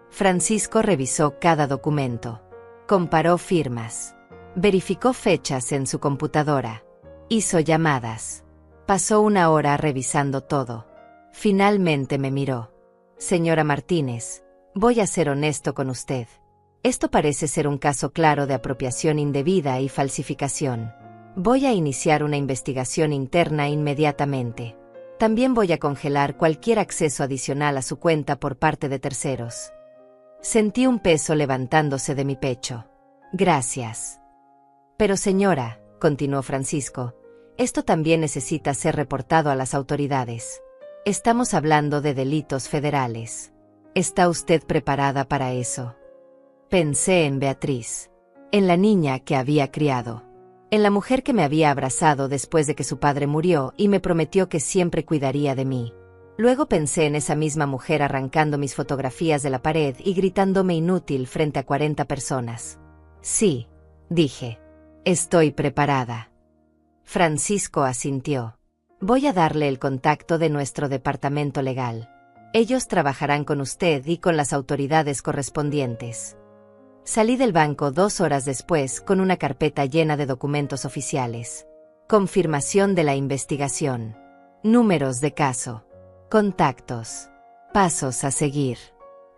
Speaker 1: Francisco revisó cada documento. Comparó firmas. Verificó fechas en su computadora. Hizo llamadas. Pasó una hora revisando todo. Finalmente me miró. Señora Martínez, voy a ser honesto con usted. Esto parece ser un caso claro de apropiación indebida y falsificación. Voy a iniciar una investigación interna inmediatamente. También voy a congelar cualquier acceso adicional a su cuenta por parte de terceros. Sentí un peso levantándose de mi pecho. Gracias. Pero señora, continuó Francisco, esto también necesita ser reportado a las autoridades. Estamos hablando de delitos federales. ¿Está usted preparada para eso? Pensé en Beatriz, en la niña que había criado, en la mujer que me había abrazado después de que su padre murió y me prometió que siempre cuidaría de mí. Luego pensé en esa misma mujer arrancando mis fotografías de la pared y gritándome inútil frente a 40 personas. Sí, dije. Estoy preparada. Francisco asintió. Voy a darle el contacto de nuestro departamento legal. Ellos trabajarán con usted y con las autoridades correspondientes. Salí del banco 2 horas después con una carpeta llena de documentos oficiales. Confirmación de la investigación. Números de caso. Contactos. Pasos a seguir.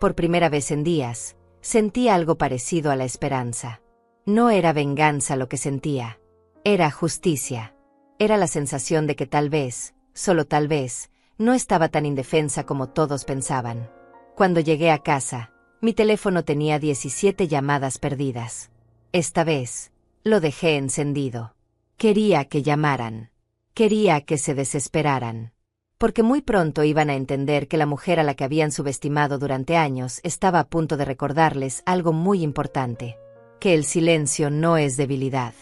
Speaker 1: Por primera vez en días, sentí algo parecido a la esperanza. No era venganza lo que sentía. Era justicia. Era la sensación de que tal vez, solo tal vez, no estaba tan indefensa como todos pensaban. Cuando llegué a casa, mi teléfono tenía 17 llamadas perdidas. Esta vez, lo dejé encendido. Quería que llamaran. Quería que se desesperaran. Porque muy pronto iban a entender que la mujer a la que habían subestimado durante años estaba a punto de recordarles algo muy importante. Que el silencio no es debilidad.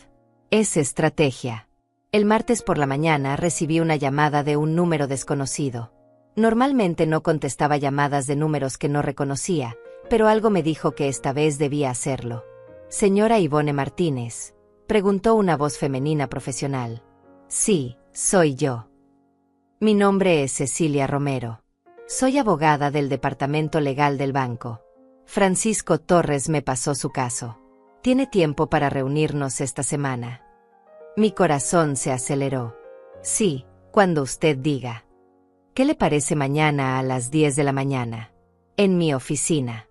Speaker 1: Es estrategia. El martes por la mañana recibí una llamada de un número desconocido. Normalmente no contestaba llamadas de números que no reconocía, pero algo me dijo que esta vez debía hacerlo. Señora Ivone Martínez, preguntó una voz femenina profesional. Sí, soy yo. Mi nombre es Cecilia Romero. Soy abogada del departamento legal del banco. Francisco Torres me pasó su caso. ¿Tiene tiempo para reunirnos esta semana? Mi corazón se aceleró. Sí, cuando usted diga. ¿Qué le parece mañana a las 10 de la mañana? En mi oficina.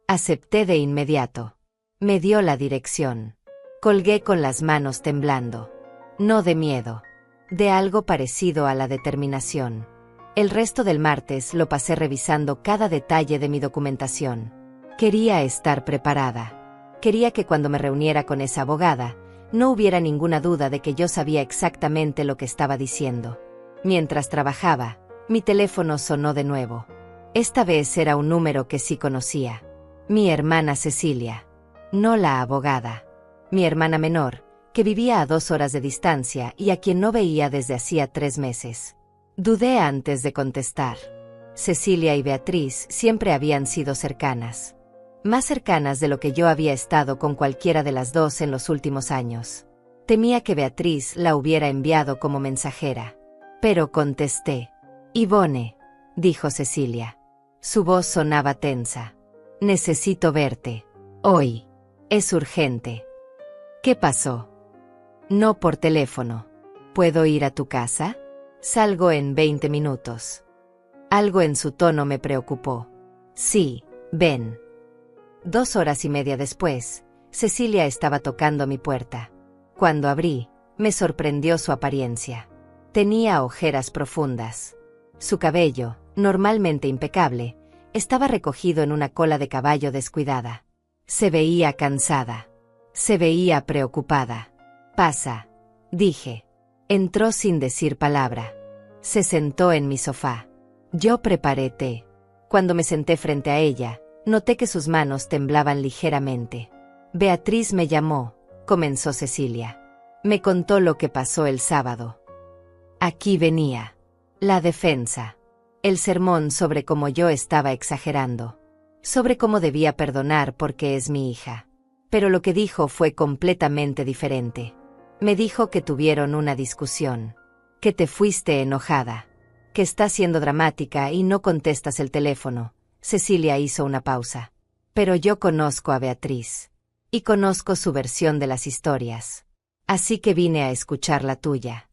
Speaker 1: Acepté de inmediato. Me dio la dirección. Colgué con las manos temblando. No de miedo. De algo parecido a la determinación. El resto del martes lo pasé revisando cada detalle de mi documentación. Quería estar preparada. Quería que cuando me reuniera con esa abogada, no hubiera ninguna duda de que yo sabía exactamente lo que estaba diciendo. Mientras trabajaba, mi teléfono sonó de nuevo. Esta vez era un número que sí conocía. Mi hermana Cecilia. No la abogada. Mi hermana menor, que vivía a 2 horas de distancia y a quien no veía desde hacía 3 meses. Dudé antes de contestar. Cecilia y Beatriz siempre habían sido cercanas. Más cercanas de lo que yo había estado con cualquiera de las dos en los últimos años. Temía que Beatriz la hubiera enviado como mensajera. Pero contesté. Ivone, dijo Cecilia. Su voz sonaba tensa. Necesito verte. Hoy. Es urgente. ¿Qué pasó? No por teléfono. ¿Puedo ir a tu casa? Salgo en 20 minutos. Algo en su tono me preocupó. Sí, ven. 2 horas y media después, Cecilia estaba tocando mi puerta. Cuando abrí, me sorprendió su apariencia. Tenía ojeras profundas. Su cabello, normalmente impecable, Estaba recogido en una cola de caballo descuidada. Se veía cansada. Se veía preocupada. Pasa, dije. Entró sin decir palabra. Se sentó en mi sofá. Yo preparé té. Cuando me senté frente a ella, noté que sus manos temblaban ligeramente. Beatriz me llamó, comenzó Cecilia. Me contó lo que pasó el sábado. Aquí venía. La defensa. El sermón sobre cómo yo estaba exagerando. Sobre cómo debía perdonar porque es mi hija. Pero lo que dijo fue completamente diferente. Me dijo que tuvieron una discusión. Que te fuiste enojada. Que estás siendo dramática y no contestas el teléfono. Cecilia hizo una pausa. Pero yo conozco a Beatriz. Y conozco su versión de las historias. Así que vine a escuchar la tuya.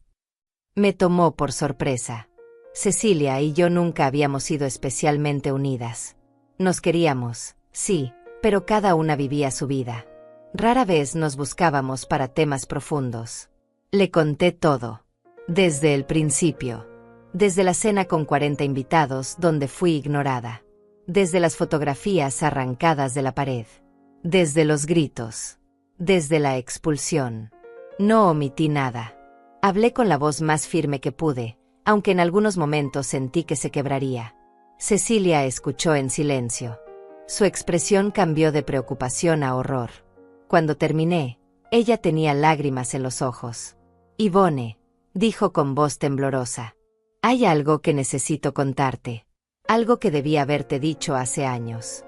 Speaker 1: Me tomó por sorpresa. Cecilia y yo nunca habíamos sido especialmente unidas. Nos queríamos, sí, pero cada una vivía su vida. Rara vez nos buscábamos para temas profundos. Le conté todo. Desde el principio. Desde la cena con 40 invitados donde fui ignorada. Desde las fotografías arrancadas de la pared. Desde los gritos. Desde la expulsión. No omití nada. Hablé con la voz más firme que pude, aunque en algunos momentos sentí que se quebraría. Cecilia escuchó en silencio. Su expresión cambió de preocupación a horror. Cuando terminé, ella tenía lágrimas en los ojos. Ivone, dijo con voz temblorosa. Hay algo que necesito contarte. Algo que debí haberte dicho hace años.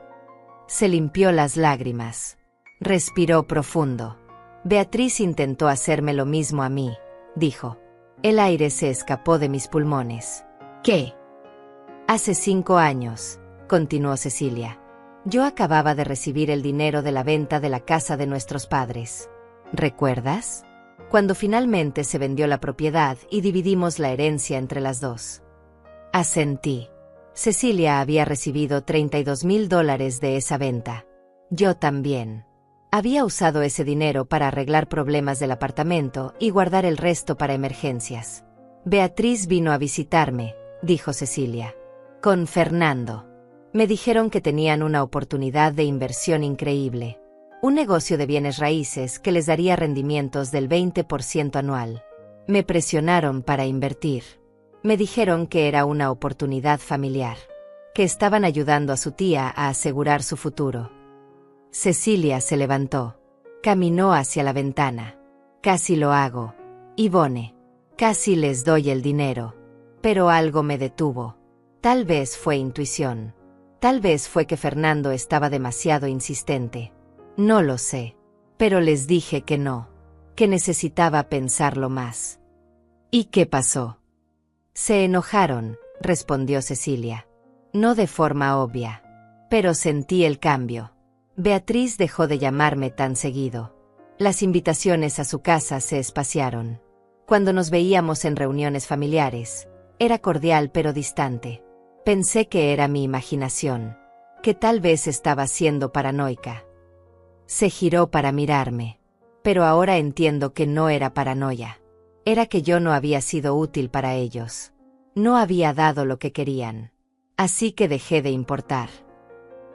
Speaker 1: Se limpió las lágrimas. Respiró profundo. Beatriz intentó hacerme lo mismo a mí, dijo. El aire se escapó de mis pulmones. ¿Qué? Hace 5 años, continuó Cecilia. Yo acababa de recibir el dinero de la venta de la casa de nuestros padres. ¿Recuerdas? Cuando finalmente se vendió la propiedad y dividimos la herencia entre las dos. Asentí. Cecilia había recibido $32,000 de esa venta. Yo también. Había usado ese dinero para arreglar problemas del apartamento y guardar el resto para emergencias. Beatriz vino a visitarme, dijo Cecilia. Con Fernando. Me dijeron que tenían una oportunidad de inversión increíble. Un negocio de bienes raíces que les daría rendimientos del 20% anual. Me presionaron para invertir. Me dijeron que era una oportunidad familiar. Que estaban ayudando a su tía a asegurar su futuro. Cecilia se levantó. Caminó hacia la ventana. Casi lo hago. Ivone. Casi les doy el dinero. Pero algo me detuvo. Tal vez fue intuición. Tal vez fue que Fernando estaba demasiado insistente. No lo sé. Pero les dije que no. Que necesitaba pensarlo más. ¿Y qué pasó? Se enojaron, respondió Cecilia. No de forma obvia. Pero sentí el cambio. Beatriz dejó de llamarme tan seguido. Las invitaciones a su casa se espaciaron. Cuando nos veíamos en reuniones familiares, era cordial pero distante. Pensé que era mi imaginación, que tal vez estaba siendo paranoica. Se giró para mirarme. Pero ahora entiendo que no era paranoia. Era que yo no había sido útil para ellos. No había dado lo que querían. Así que dejé de importar.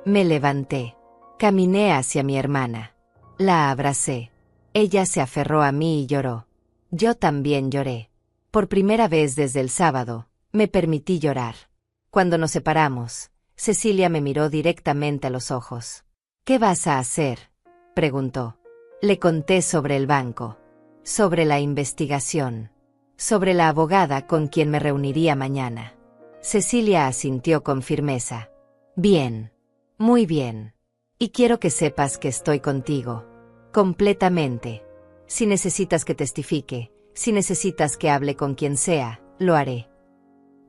Speaker 1: Me levanté. Caminé hacia mi hermana. La abracé. Ella se aferró a mí y lloró. Yo también lloré. Por primera vez desde el sábado, me permití llorar. Cuando nos separamos, Cecilia me miró directamente a los ojos. ¿Qué vas a hacer?, preguntó. Le conté sobre el banco, sobre la investigación, sobre la abogada con quien me reuniría mañana. Cecilia asintió con firmeza. Bien, muy bien. Y quiero que sepas que estoy contigo. Completamente. Si necesitas que testifique, si necesitas que hable con quien sea, lo haré.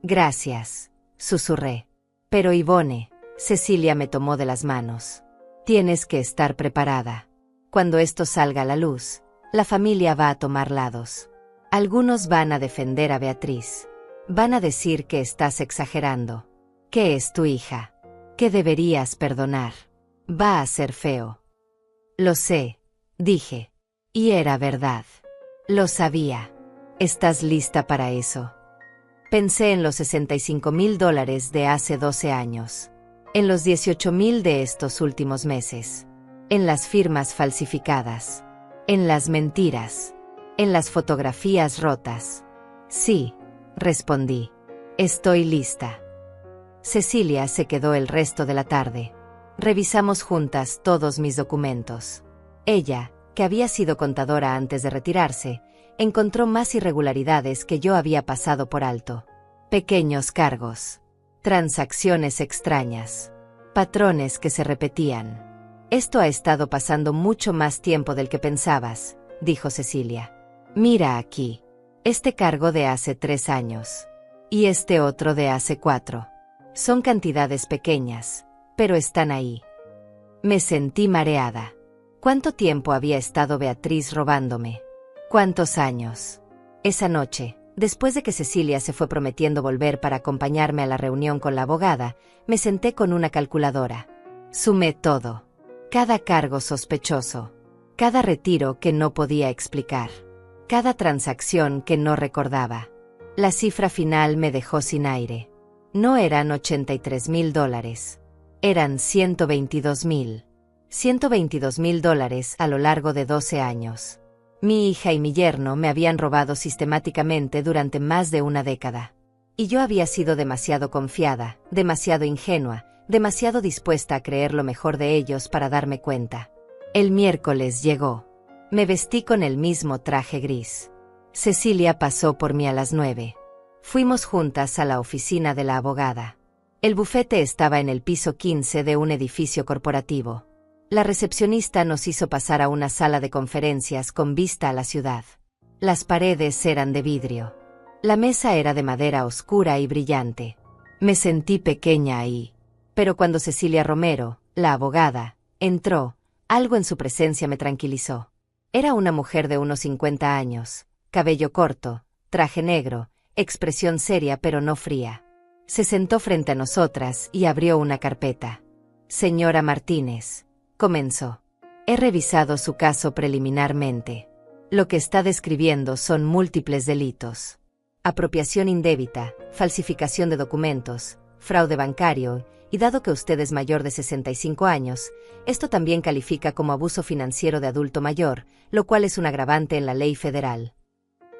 Speaker 1: Gracias, susurré. Pero Ivone, Cecilia me tomó de las manos. Tienes que estar preparada. Cuando esto salga a la luz, la familia va a tomar lados. Algunos van a defender a Beatriz. Van a decir que estás exagerando. Que es tu hija. Que deberías perdonar. Va a ser feo. Lo sé, dije. Y era verdad. Lo sabía. ¿Estás lista para eso? Pensé en los $65,000 de hace 12 años. En los 18.000 de estos últimos meses. En las firmas falsificadas. En las mentiras. En las fotografías rotas. Sí, respondí. Estoy lista. Cecilia se quedó el resto de la tarde. Revisamos juntas todos mis documentos. Ella, que había sido contadora antes de retirarse, encontró más irregularidades que yo había pasado por alto. Pequeños cargos. Transacciones extrañas. Patrones que se repetían. Esto ha estado pasando mucho más tiempo del que pensabas, dijo Cecilia. Mira aquí. Este cargo de hace 3 años. Y este otro de hace 4. Son cantidades pequeñas, pero están ahí. Me sentí mareada. ¿Cuánto tiempo había estado Beatriz robándome? ¿Cuántos años? Esa noche, después de que Cecilia se fue prometiendo volver para acompañarme a la reunión con la abogada, me senté con una calculadora. Sumé todo. Cada cargo sospechoso. Cada retiro que no podía explicar. Cada transacción que no recordaba. La cifra final me dejó sin aire. No eran $83.000. Eran $122.000. $122.000 a lo largo de 12 años. Mi hija y mi yerno me habían robado sistemáticamente durante más de una década. Y yo había sido demasiado confiada, demasiado ingenua, demasiado dispuesta a creer lo mejor de ellos para darme cuenta. El miércoles llegó. Me vestí con el mismo traje gris. Cecilia pasó por mí a las 9. Fuimos juntas a la oficina de la abogada. El bufete estaba en el piso 15 de un edificio corporativo. La recepcionista nos hizo pasar a una sala de conferencias con vista a la ciudad. Las paredes eran de vidrio. La mesa era de madera oscura y brillante. Me sentí pequeña ahí. Pero cuando Cecilia Romero, la abogada, entró, algo en su presencia me tranquilizó. Era una mujer de unos 50 años, cabello corto, traje negro, expresión seria pero no fría. Se sentó frente a nosotras y abrió una carpeta. Señora Martínez, comenzó. He revisado su caso preliminarmente. Lo que está describiendo son múltiples delitos. Apropiación indébita, falsificación de documentos, fraude bancario, y dado que usted es mayor de 65 años, esto también califica como abuso financiero de adulto mayor, lo cual es un agravante en la ley federal.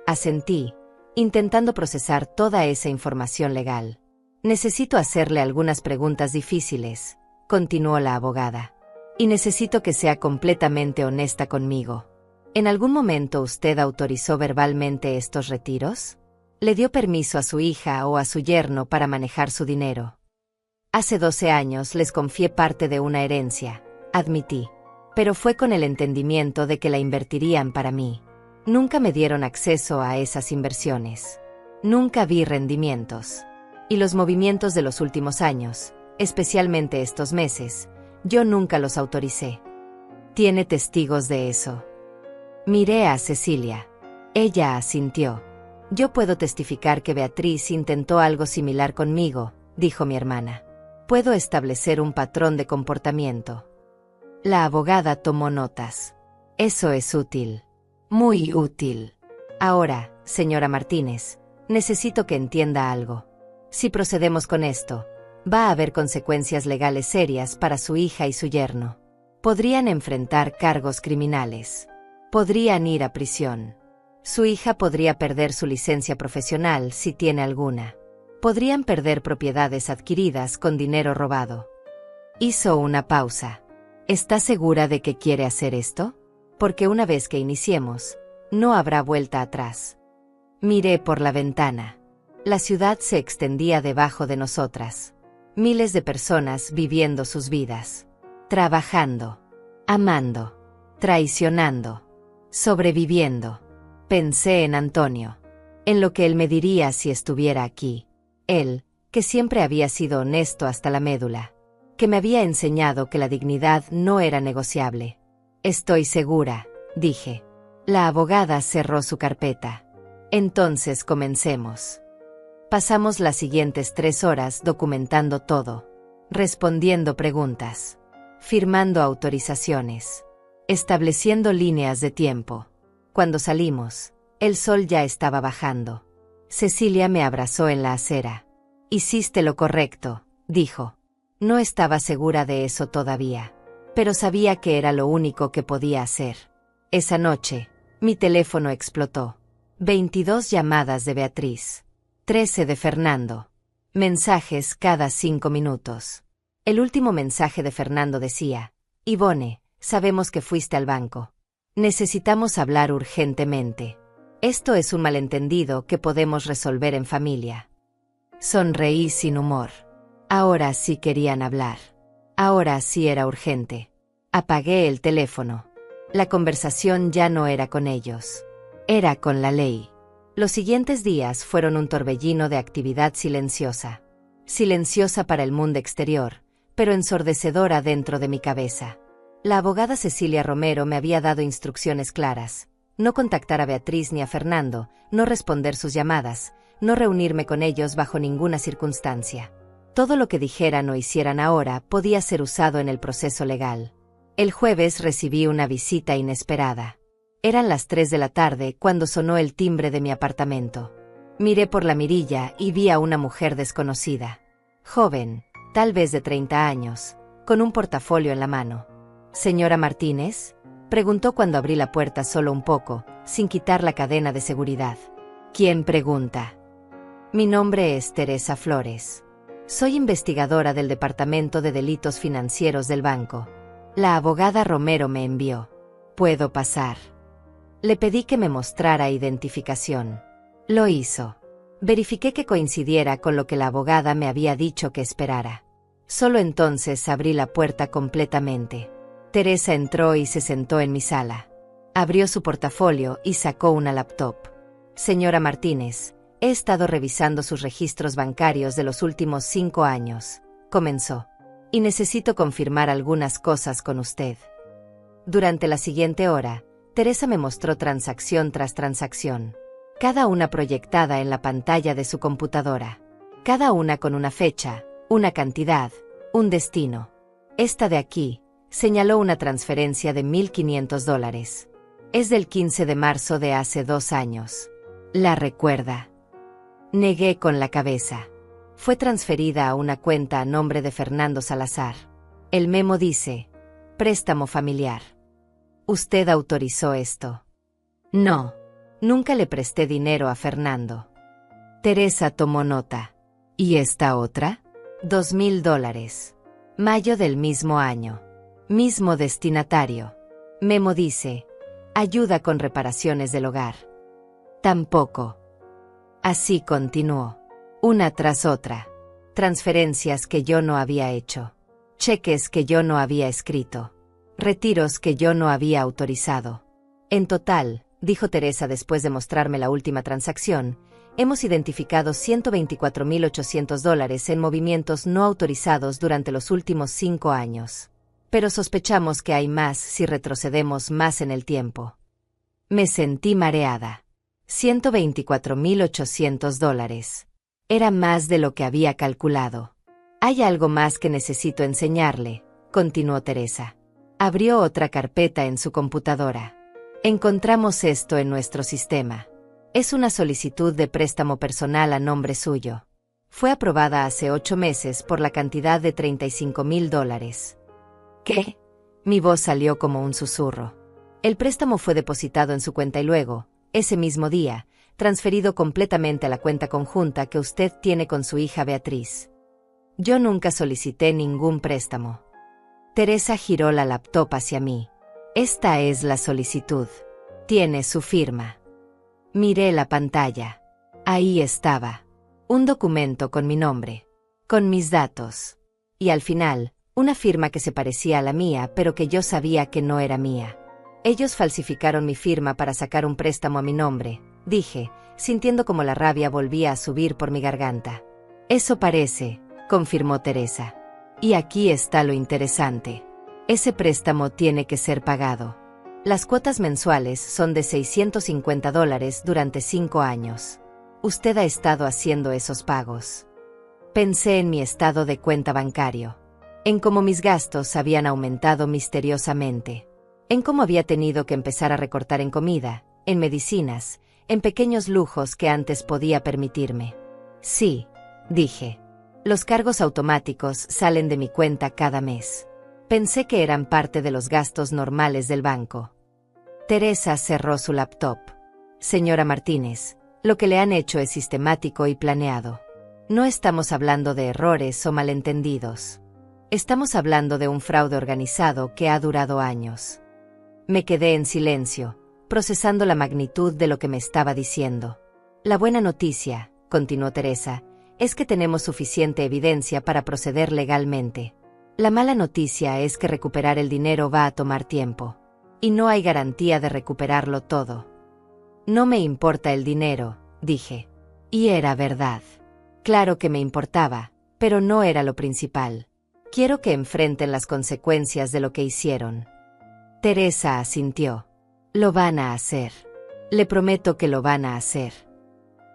Speaker 1: Asentí, intentando procesar toda esa información legal. Necesito hacerle algunas preguntas difíciles, continuó la abogada. Y necesito que sea completamente honesta conmigo. ¿En algún momento usted autorizó verbalmente estos retiros? ¿Le dio permiso a su hija o a su yerno para manejar su dinero? Hace 12 años les confié parte de una herencia, admití. Pero fue con el entendimiento de que la invertirían para mí. Nunca me dieron acceso a esas inversiones. Nunca vi rendimientos. Y los movimientos de los últimos años, especialmente estos meses, yo nunca los autoricé. ¿Tiene testigos de eso? Miré a Cecilia. Ella asintió. Yo puedo testificar que Beatriz intentó algo similar conmigo, dijo mi hermana. Puedo establecer un patrón de comportamiento. La abogada tomó notas. Eso es útil. Muy útil. Ahora, señora Martínez, necesito que entienda algo. Si procedemos con esto, va a haber consecuencias legales serias para su hija y su yerno. Podrían enfrentar cargos criminales. Podrían ir a prisión. Su hija podría perder su licencia profesional si tiene alguna. Podrían perder propiedades adquiridas con dinero robado. Hizo una pausa. ¿Está segura de que quiere hacer esto? Porque una vez que iniciemos, no habrá vuelta atrás. Miré por la ventana. La ciudad se extendía debajo de nosotras. Miles de personas viviendo sus vidas. Trabajando. Amando. Traicionando. Sobreviviendo. Pensé en Antonio. En lo que él me diría si estuviera aquí. Él, que siempre había sido honesto hasta la médula. Que me había enseñado que la dignidad no era negociable. Estoy segura, dije. La abogada cerró su carpeta. Entonces comencemos. Pasamos las siguientes 3 horas documentando todo, respondiendo preguntas, firmando autorizaciones, estableciendo líneas de tiempo. Cuando salimos, el sol ya estaba bajando. Cecilia me abrazó en la acera. Hiciste lo correcto, dijo. No estaba segura de eso todavía, pero sabía que era lo único que podía hacer. Esa noche, mi teléfono explotó. 22 llamadas de Beatriz. 13 de Fernando. Mensajes cada 5 minutos. El último mensaje de Fernando decía: Ivone, sabemos que fuiste al banco. Necesitamos hablar urgentemente. Esto es un malentendido que podemos resolver en familia. Sonreí sin humor. Ahora sí querían hablar. Ahora sí era urgente. Apagué el teléfono. La conversación ya no era con ellos. Era con la ley. Los siguientes días fueron un torbellino de actividad silenciosa. Silenciosa para el mundo exterior, pero ensordecedora dentro de mi cabeza. La abogada Cecilia Romero me había dado instrucciones claras: no contactar a Beatriz ni a Fernando, no responder sus llamadas, no reunirme con ellos bajo ninguna circunstancia. Todo lo que dijeran o hicieran ahora podía ser usado en el proceso legal. El jueves recibí una visita inesperada. Eran las 3 de la tarde cuando sonó el timbre de mi apartamento. Miré por la mirilla y vi a una mujer desconocida. Joven, tal vez de 30 años, con un portafolio en la mano. ¿Señora Martínez?, preguntó cuando abrí la puerta solo un poco, sin quitar la cadena de seguridad. ¿Quién pregunta? Mi nombre es Teresa Flores. Soy investigadora del Departamento de Delitos Financieros del banco. La abogada Romero me envió. ¿Puedo pasar? Le pedí que me mostrara identificación. Lo hizo. Verifiqué que coincidiera con lo que la abogada me había dicho que esperara. Solo entonces abrí la puerta completamente. Teresa entró y se sentó en mi sala. Abrió su portafolio y sacó una laptop. Señora Martínez, he estado revisando sus registros bancarios de los últimos 5 años, comenzó, y necesito confirmar algunas cosas con usted. Durante la siguiente hora, Teresa me mostró transacción tras transacción, cada una proyectada en la pantalla de su computadora, cada una con una fecha, una cantidad, un destino. Esta de aquí, señaló una transferencia de $1,500. Es del 15 de marzo de hace 2 años. ¿La recuerda? Negué con la cabeza. Fue transferida a una cuenta a nombre de Fernando Salazar. El memo dice: préstamo familiar. ¿Usted autorizó esto? No. Nunca le presté dinero a Fernando. Teresa tomó nota. ¿Y esta otra? $2,000. Mayo del mismo año. Mismo destinatario. Memo dice: ayuda con reparaciones del hogar. Tampoco. Así continuó. Una tras otra. Transferencias que yo no había hecho. Cheques que yo no había escrito. Retiros que yo no había autorizado. En total, dijo Teresa después de mostrarme la última transacción, hemos identificado $124,800 en movimientos no autorizados durante los últimos 5 años. Pero sospechamos que hay más si retrocedemos más en el tiempo. Me sentí mareada. $124,800. Era más de lo que había calculado. Hay algo más que necesito enseñarle, continuó Teresa. Abrió otra carpeta en su computadora. Encontramos esto en nuestro sistema. Es una solicitud de préstamo personal a nombre suyo. Fue aprobada hace 8 meses por la cantidad de $35,000. ¿Qué? Mi voz salió como un susurro. El préstamo fue depositado en su cuenta y luego, ese mismo día, transferido completamente a la cuenta conjunta que usted tiene con su hija Beatriz. Yo nunca solicité ningún préstamo. Teresa giró la laptop hacia mí. Esta es la solicitud. Tiene su firma. Miré la pantalla. Ahí estaba. Un documento con mi nombre. Con mis datos. Y al final, una firma que se parecía a la mía pero que yo sabía que no era mía. Ellos falsificaron mi firma para sacar un préstamo a mi nombre, dije, sintiendo como la rabia volvía a subir por mi garganta. Eso parece, confirmó Teresa. Y aquí está lo interesante. Ese préstamo tiene que ser pagado. Las cuotas mensuales son de $650 durante 5 años. Usted ha estado haciendo esos pagos. Pensé en mi estado de cuenta bancario. En cómo mis gastos habían aumentado misteriosamente. En cómo había tenido que empezar a recortar en comida, en medicinas, en pequeños lujos que antes podía permitirme. Sí, dije. Los cargos automáticos salen de mi cuenta cada mes. Pensé que eran parte de los gastos normales del banco. Teresa cerró su laptop. Señora Martínez, lo que le han hecho es sistemático y planeado. No estamos hablando de errores o malentendidos. Estamos hablando de un fraude organizado que ha durado años. Me quedé en silencio, procesando la magnitud de lo que me estaba diciendo. La buena noticia, continuó Teresa, es que tenemos suficiente evidencia para proceder legalmente. La mala noticia es que recuperar el dinero va a tomar tiempo. Y no hay garantía de recuperarlo todo. No me importa el dinero, dije. Y era verdad. Claro que me importaba, pero no era lo principal. Quiero que enfrenten las consecuencias de lo que hicieron. Teresa asintió. Lo van a hacer. Le prometo que lo van a hacer.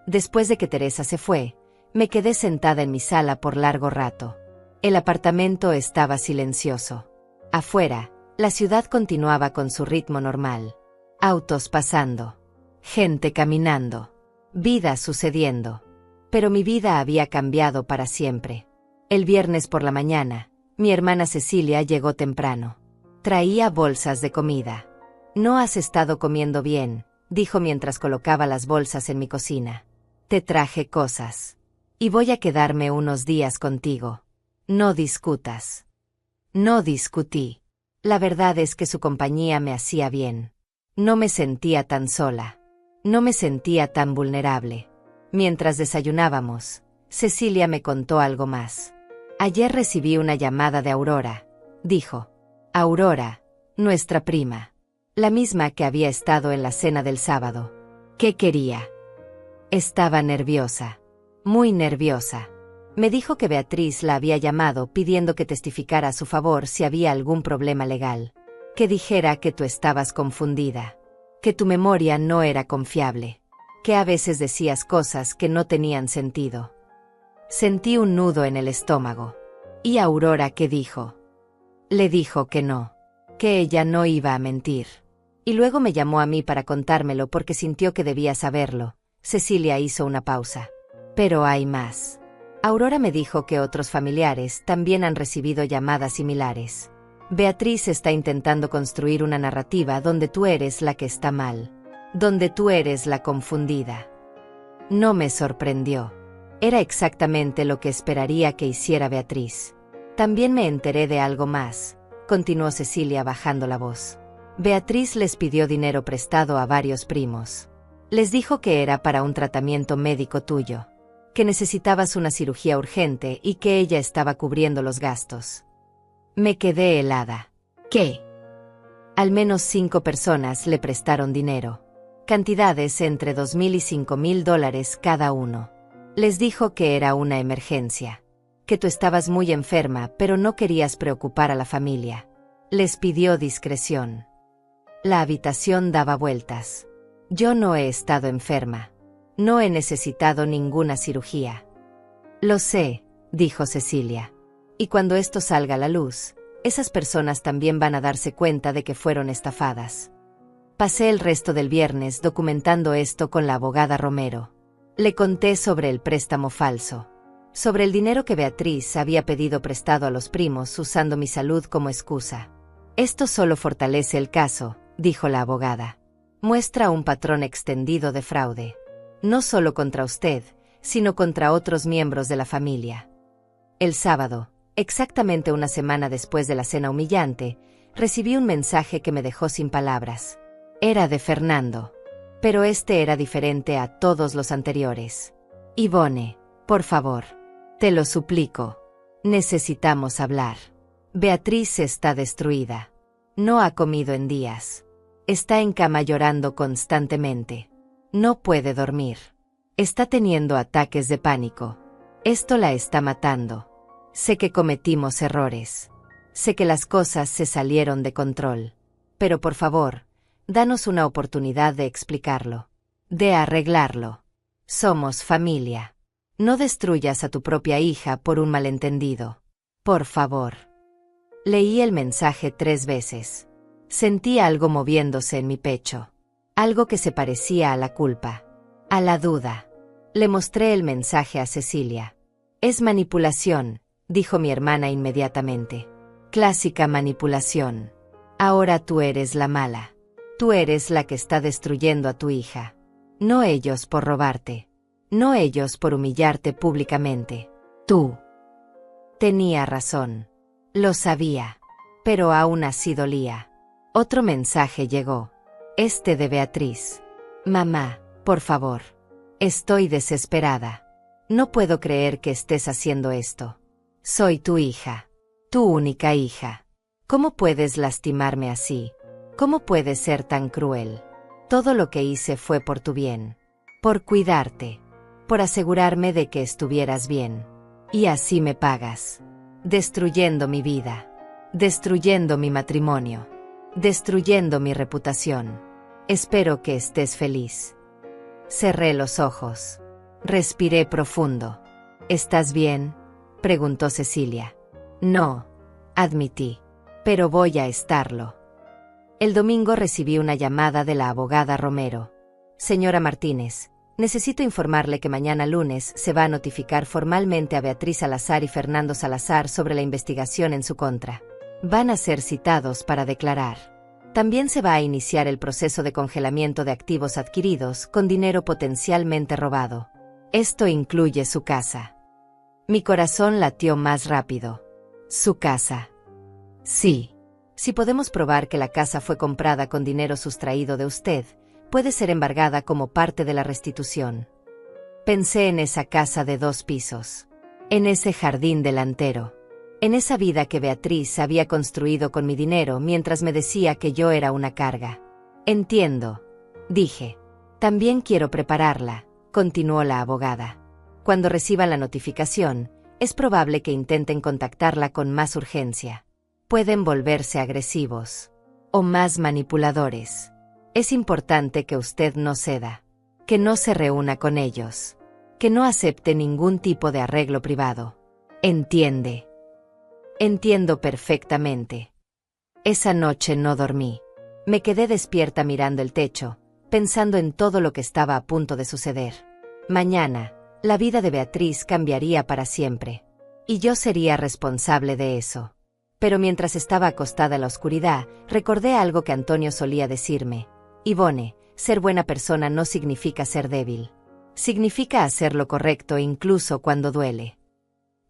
Speaker 1: Después de que Teresa se fue, me quedé sentada en mi sala por largo rato. El apartamento estaba silencioso. Afuera, la ciudad continuaba con su ritmo normal. Autos pasando. Gente caminando. Vida sucediendo. Pero mi vida había cambiado para siempre. El viernes por la mañana, mi hermana Cecilia llegó temprano. Traía bolsas de comida. «No has estado comiendo bien», dijo mientras colocaba las bolsas en mi cocina. «Te traje cosas. Y voy a quedarme unos días contigo. No discutas». No discutí. La verdad es que su compañía me hacía bien. No me sentía tan sola. No me sentía tan vulnerable. Mientras desayunábamos, Cecilia me contó algo más. «Ayer recibí una llamada de Aurora», dijo. Aurora, nuestra prima. La misma que había estado en la cena del sábado. ¿Qué quería? Estaba nerviosa. Muy nerviosa. Me dijo que Beatriz la había llamado pidiendo que testificara a su favor si había algún problema legal. Que dijera que tú estabas confundida. Que tu memoria no era confiable. Que a veces decías cosas que no tenían sentido. Sentí un nudo en el estómago. ¿Y Aurora qué dijo? Le dijo que no. Que ella no iba a mentir. Y luego me llamó a mí para contármelo porque sintió que debía saberlo. Cecilia hizo una pausa. Pero hay más. Aurora me dijo que otros familiares también han recibido llamadas similares. Beatriz está intentando construir una narrativa donde tú eres la que está mal. Donde tú eres la confundida. No me sorprendió. Era exactamente lo que esperaría que hiciera Beatriz. También me enteré de algo más, continuó Cecilia bajando la voz. Beatriz les pidió dinero prestado a varios primos. Les dijo que era para un tratamiento médico tuyo. Que necesitabas una cirugía urgente y que ella estaba cubriendo los gastos. Me quedé helada. ¿Qué? Al menos 5 personas le prestaron dinero. Cantidades entre $2,000 y $5,000 cada uno. Les dijo que era una emergencia. Que tú estabas muy enferma pero no querías preocupar a la familia. Les pidió discreción. La habitación daba vueltas. Yo no he estado enferma. No he necesitado ninguna cirugía. Lo sé, dijo Cecilia. Y cuando esto salga a la luz, esas personas también van a darse cuenta de que fueron estafadas. Pasé el resto del viernes documentando esto con la abogada Romero. Le conté sobre el préstamo falso. Sobre el dinero que Beatriz había pedido prestado a los primos usando mi salud como excusa. Esto solo fortalece el caso, dijo la abogada. Muestra un patrón extendido de fraude. No solo contra usted, sino contra otros miembros de la familia. El sábado, exactamente una semana después de la cena humillante, recibí un mensaje que me dejó sin palabras. Era de Fernando. Pero este era diferente a todos los anteriores. Ivone, por favor. Te lo suplico. Necesitamos hablar. Beatriz está destruida. No ha comido en días. Está en cama llorando constantemente. No puede dormir. Está teniendo ataques de pánico. Esto la está matando. Sé que cometimos errores. Sé que las cosas se salieron de control. Pero por favor, danos una oportunidad de explicarlo. De arreglarlo. Somos familia. No destruyas a tu propia hija por un malentendido. Por favor. Leí el mensaje 3 veces. Sentí algo moviéndose en mi pecho. Algo que se parecía a la culpa. A la duda. Le mostré el mensaje a Cecilia. Es manipulación, dijo mi hermana inmediatamente. Clásica manipulación. Ahora tú eres la mala. Tú eres la que está destruyendo a tu hija. No ellos por robarte. No ellos por humillarte públicamente. Tú. Tenía razón. Lo sabía. Pero aún así dolía. Otro mensaje llegó. Este de Beatriz. Mamá, por favor. Estoy desesperada. No puedo creer que estés haciendo esto. Soy tu hija. Tu única hija. ¿Cómo puedes lastimarme así? ¿Cómo puedes ser tan cruel? Todo lo que hice fue por tu bien. Por cuidarte. Por asegurarme de que estuvieras bien. Y así me pagas. Destruyendo mi vida. Destruyendo mi matrimonio. Destruyendo mi reputación. Espero que estés feliz. Cerré los ojos. Respiré profundo. ¿Estás bien?, preguntó Cecilia. No, admití. Pero voy a estarlo. El domingo recibí una llamada de la abogada Romero. Señora Martínez, necesito informarle que mañana lunes se va a notificar formalmente a Beatriz Salazar y Fernando Salazar sobre la investigación en su contra. Van a ser citados para declarar. También se va a iniciar el proceso de congelamiento de activos adquiridos con dinero potencialmente robado. Esto incluye su casa. Mi corazón latió más rápido. Su casa. Sí. Si podemos probar que la casa fue comprada con dinero sustraído de usted, puede ser embargada como parte de la restitución. Pensé en esa casa de 2 pisos. En ese jardín delantero. En esa vida que Beatriz había construido con mi dinero mientras me decía que yo era una carga. Entiendo, dije. También quiero prepararla, continuó la abogada. Cuando reciban la notificación, es probable que intenten contactarla con más urgencia. Pueden volverse agresivos. O más manipuladores. Es importante que usted no ceda. Que no se reúna con ellos. Que no acepte ningún tipo de arreglo privado. ¿Entiende? Entiendo perfectamente. Esa noche no dormí. Me quedé despierta mirando el techo, pensando en todo lo que estaba a punto de suceder. Mañana, la vida de Beatriz cambiaría para siempre. Y yo sería responsable de eso. Pero mientras estaba acostada en la oscuridad, recordé algo que Antonio solía decirme. Ivone, ser buena persona no significa ser débil. Significa hacer lo correcto incluso cuando duele.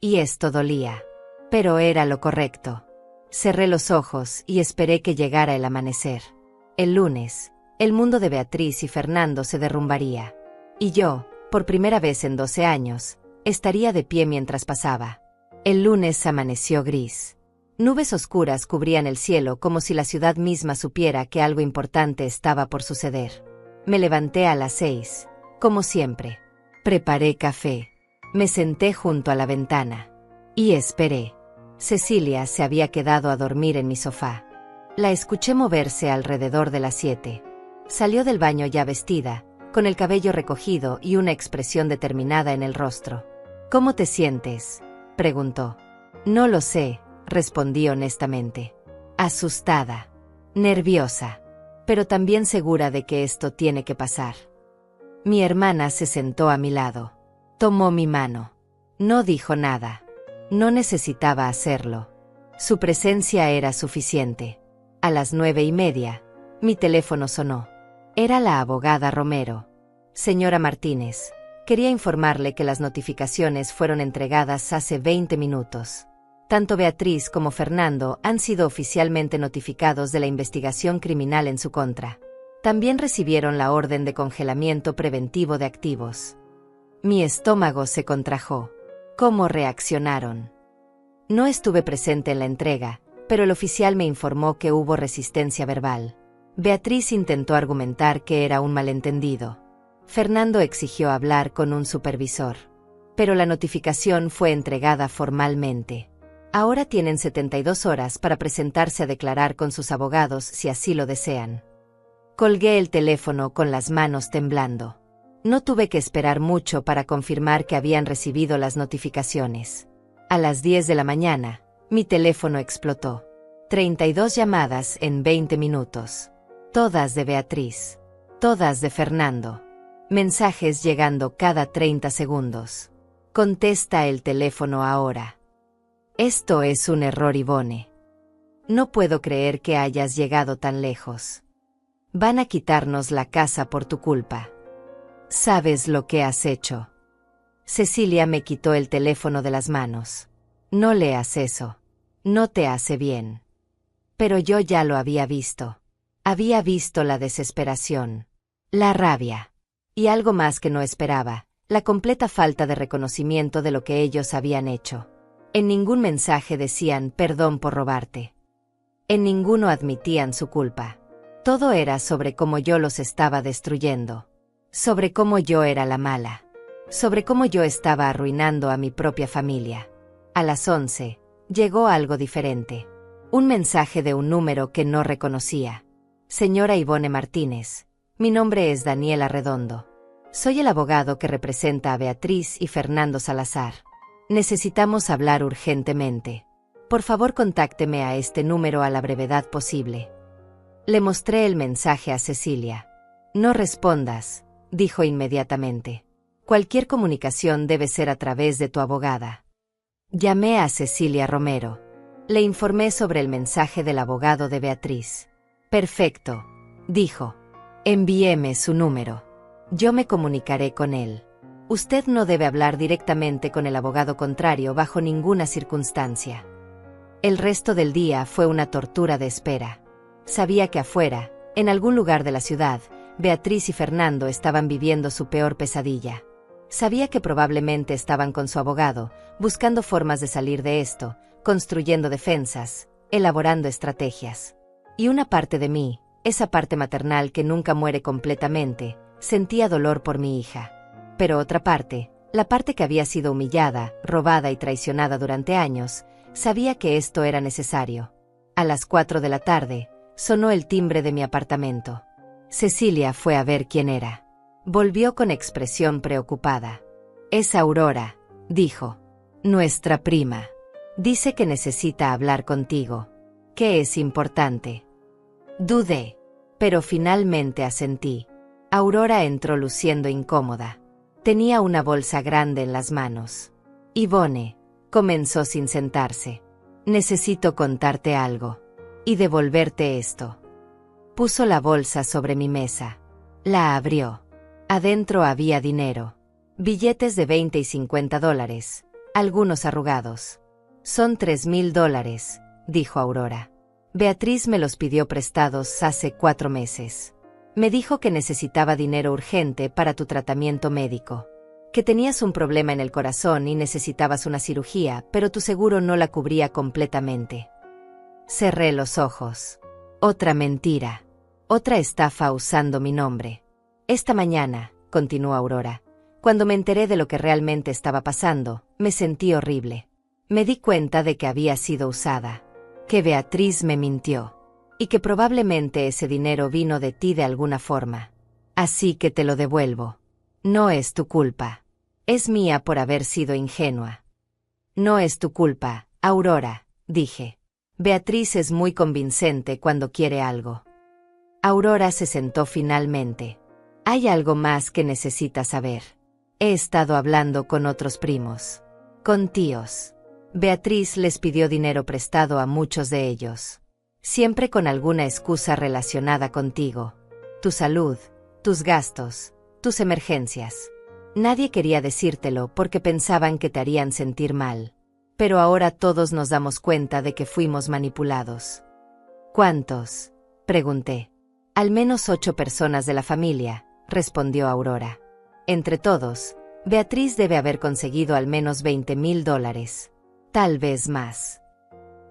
Speaker 1: Y esto dolía. Pero era lo correcto. Cerré los ojos y esperé que llegara el amanecer. El lunes, el mundo de Beatriz y Fernando se derrumbaría. Y yo, por primera vez en 12 años, estaría de pie mientras pasaba. El lunes amaneció gris. Nubes oscuras cubrían el cielo como si la ciudad misma supiera que algo importante estaba por suceder. Me levanté a las 6, como siempre. Preparé café. Me senté junto a la ventana. Y esperé. Cecilia se había quedado a dormir en mi sofá. La escuché moverse alrededor de las 7. Salió del baño ya vestida, con el cabello recogido y una expresión determinada en el rostro. ¿Cómo te sientes?, preguntó. No lo sé, respondí honestamente. Asustada. Nerviosa. Pero también segura de que esto tiene que pasar. Mi hermana se sentó a mi lado. Tomó mi mano. No dijo nada. No necesitaba hacerlo. Su presencia era suficiente. A las 9:30, mi teléfono sonó. Era la abogada Romero. Señora Martínez, quería informarle que las notificaciones fueron entregadas hace 20 minutos. Tanto Beatriz como Fernando han sido oficialmente notificados de la investigación criminal en su contra. También recibieron la orden de congelamiento preventivo de activos. Mi estómago se contrajo. ¿Cómo reaccionaron? No estuve presente en la entrega, pero el oficial me informó que hubo resistencia verbal. Beatriz intentó argumentar que era un malentendido. Fernando exigió hablar con un supervisor. Pero la notificación fue entregada formalmente. Ahora tienen 72 horas para presentarse a declarar con sus abogados si así lo desean. Colgué el teléfono con las manos temblando. No tuve que esperar mucho para confirmar que habían recibido las notificaciones. A las 10 de la mañana, mi teléfono explotó. 32 llamadas en 20 minutos. Todas de Beatriz. Todas de Fernando. Mensajes llegando cada 30 segundos. Contesta el teléfono ahora. Esto es un error, Yvonne. No puedo creer que hayas llegado tan lejos. Van a quitarnos la casa por tu culpa. ¿Sabes lo que has hecho? Cecilia me quitó el teléfono de las manos. No leas eso. No te hace bien. Pero yo ya lo había visto. Había visto la desesperación, la rabia, y algo más que no esperaba, la completa falta de reconocimiento de lo que ellos habían hecho. En ningún mensaje decían perdón por robarte. En ninguno admitían su culpa. Todo era sobre cómo yo los estaba destruyendo. Sobre cómo yo era la mala. Sobre cómo yo estaba arruinando a mi propia familia. A las 11, llegó algo diferente. Un mensaje de un número que no reconocía. Señora Yvonne Martínez, mi nombre es Daniela Redondo. Soy el abogado que representa a Beatriz y Fernando Salazar. Necesitamos hablar urgentemente. Por favor, contácteme a este número a la brevedad posible. Le mostré el mensaje a Cecilia. No respondas, dijo inmediatamente. Cualquier comunicación debe ser a través de tu abogada. Llamé a Cecilia Romero. Le informé sobre el mensaje del abogado de Beatriz. Perfecto, dijo. Envíeme su número. Yo me comunicaré con él. Usted no debe hablar directamente con el abogado contrario bajo ninguna circunstancia. El resto del día fue una tortura de espera. Sabía que afuera, en algún lugar de la ciudad, Beatriz y Fernando estaban viviendo su peor pesadilla. Sabía que probablemente estaban con su abogado, buscando formas de salir de esto, construyendo defensas, elaborando estrategias. Y una parte de mí, esa parte maternal que nunca muere completamente, sentía dolor por mi hija. Pero otra parte, la parte que había sido humillada, robada y traicionada durante años, sabía que esto era necesario. A las 4 de la tarde, sonó el timbre de mi apartamento. Cecilia fue a ver quién era. Volvió con expresión preocupada. Es Aurora, dijo. Nuestra prima. Dice que necesita hablar contigo. Que es importante. Dudé, pero finalmente asentí. Aurora entró luciendo incómoda. Tenía una bolsa grande en las manos. Yvonne, comenzó sin sentarse. Necesito contarte algo. Y devolverte esto. Puso la bolsa sobre mi mesa. La abrió. Adentro había dinero. Billetes de 20 y $50, algunos arrugados. Son $3,000, dijo Aurora. Beatriz me los pidió prestados hace 4 meses. Me dijo que necesitaba dinero urgente para tu tratamiento médico. Que tenías un problema en el corazón y necesitabas una cirugía, pero tu seguro no la cubría completamente. Cerré los ojos. Otra mentira. Otra estafa usando mi nombre. Esta mañana, continuó Aurora, cuando me enteré de lo que realmente estaba pasando, me sentí horrible. Me di cuenta de que había sido usada. Que Beatriz me mintió. Y que probablemente ese dinero vino de ti de alguna forma. Así que te lo devuelvo. No es tu culpa. Es mía por haber sido ingenua. No es tu culpa, Aurora, dije. Beatriz es muy convincente cuando quiere algo. Aurora se sentó finalmente. Hay algo más que necesitas saber. He estado hablando con otros primos. Con tíos. Beatriz les pidió dinero prestado a muchos de ellos. Siempre con alguna excusa relacionada contigo. Tu salud, tus gastos, tus emergencias. Nadie quería decírtelo porque pensaban que te harían sentir mal. Pero ahora todos nos damos cuenta de que fuimos manipulados. ¿Cuántos?, pregunté. Al menos 8 personas de la familia, respondió Aurora. Entre todos, Beatriz debe haber conseguido al menos $20,000. Tal vez más.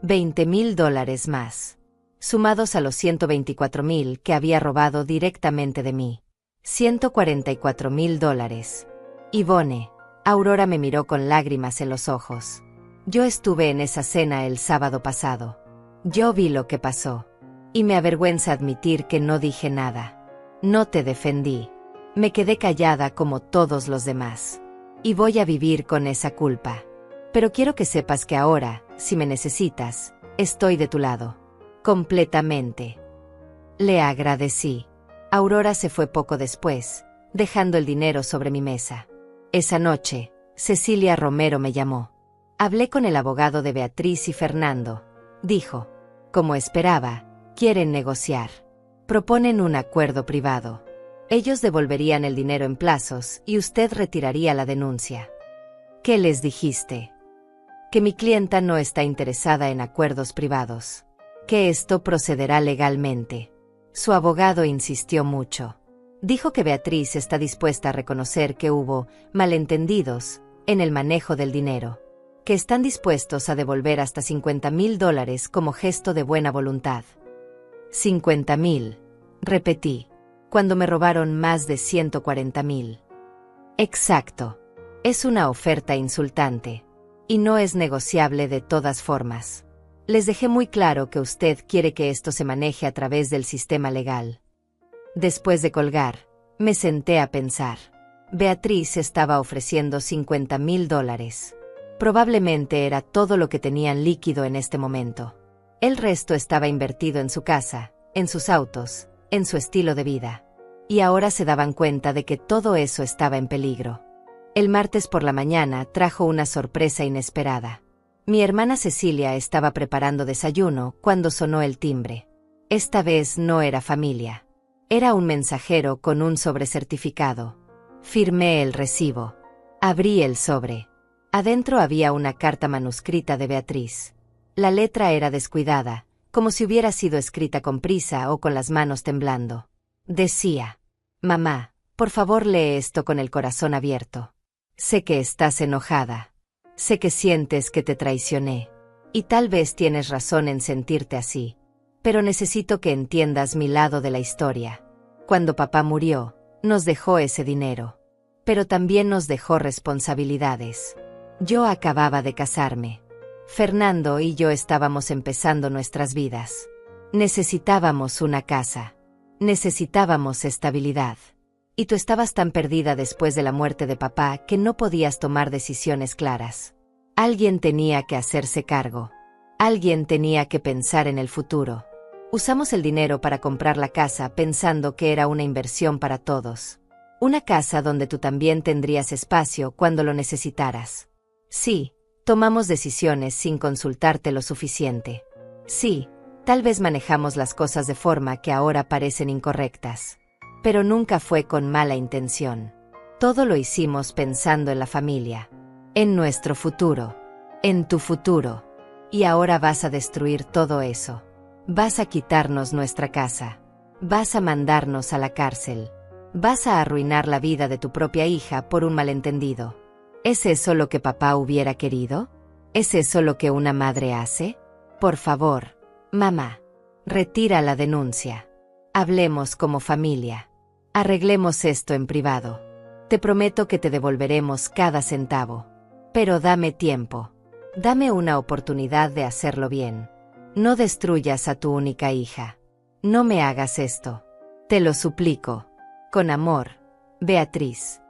Speaker 1: $20,000 más. Sumados a los 124,000 que había robado directamente de mí. $144,000. Yvonne, Aurora me miró con lágrimas en los ojos. Yo estuve en esa cena el sábado pasado. Yo vi lo que pasó. Y me avergüenza admitir que no dije nada. No te defendí. Me quedé callada como todos los demás. Y voy a vivir con esa culpa. Pero quiero que sepas que ahora, si me necesitas, estoy de tu lado. Completamente. Le agradecí. Aurora se fue poco después, dejando el dinero sobre mi mesa. Esa noche, Cecilia Romero me llamó. Hablé con el abogado de Beatriz y Fernando. Dijo. Como esperaba, quieren negociar. Proponen un acuerdo privado. Ellos devolverían el dinero en plazos y usted retiraría la denuncia. ¿Qué les dijiste? Que mi clienta no está interesada en acuerdos privados. Que esto procederá legalmente. Su abogado insistió mucho. Dijo que Beatriz está dispuesta a reconocer que hubo malentendidos en el manejo del dinero. Que están dispuestos a devolver hasta $50,000 como gesto de buena voluntad. 50,000, repetí, cuando me robaron más de 140,000. Exacto. Es una oferta insultante. Y no es negociable de todas formas. Les dejé muy claro que usted quiere que esto se maneje a través del sistema legal. Después de colgar, me senté a pensar. Beatriz estaba ofreciendo $50,000. Probablemente era todo lo que tenían líquido en este momento. El resto estaba invertido en su casa, en sus autos, en su estilo de vida. Y ahora se daban cuenta de que todo eso estaba en peligro. El martes por la mañana trajo una sorpresa inesperada. Mi hermana Cecilia estaba preparando desayuno cuando sonó el timbre. Esta vez no era familia. Era un mensajero con un sobrecertificado. Firmé el recibo. Abrí el sobre. Adentro había una carta manuscrita de Beatriz. La letra era descuidada, como si hubiera sido escrita con prisa o con las manos temblando. Decía: Mamá, por favor lee esto con el corazón abierto. Sé que estás enojada. Sé que sientes que te traicioné. Y tal vez tienes razón en sentirte así. Pero necesito que entiendas mi lado de la historia. Cuando papá murió, nos dejó ese dinero. Pero también nos dejó responsabilidades. Yo acababa de casarme. Fernando y yo estábamos empezando nuestras vidas. Necesitábamos una casa. Necesitábamos estabilidad. Y tú estabas tan perdida después de la muerte de papá que no podías tomar decisiones claras. Alguien tenía que hacerse cargo. Alguien tenía que pensar en el futuro. Usamos el dinero para comprar la casa pensando que era una inversión para todos. Una casa donde tú también tendrías espacio cuando lo necesitaras. Sí, tomamos decisiones sin consultarte lo suficiente. Sí, tal vez manejamos las cosas de forma que ahora parecen incorrectas. Pero nunca fue con mala intención. Todo lo hicimos pensando en la familia, en nuestro futuro, en tu futuro. Y ahora vas a destruir todo eso. Vas a quitarnos nuestra casa. Vas a mandarnos a la cárcel. Vas a arruinar la vida de tu propia hija por un malentendido. ¿Es eso lo que papá hubiera querido? ¿Es eso lo que una madre hace? Por favor, mamá, retira la denuncia. Hablemos como familia. Arreglemos esto en privado. Te prometo que te devolveremos cada centavo. Pero dame tiempo. Dame una oportunidad de hacerlo bien. No destruyas a tu única hija. No me hagas esto. Te lo suplico. Con amor, Beatriz.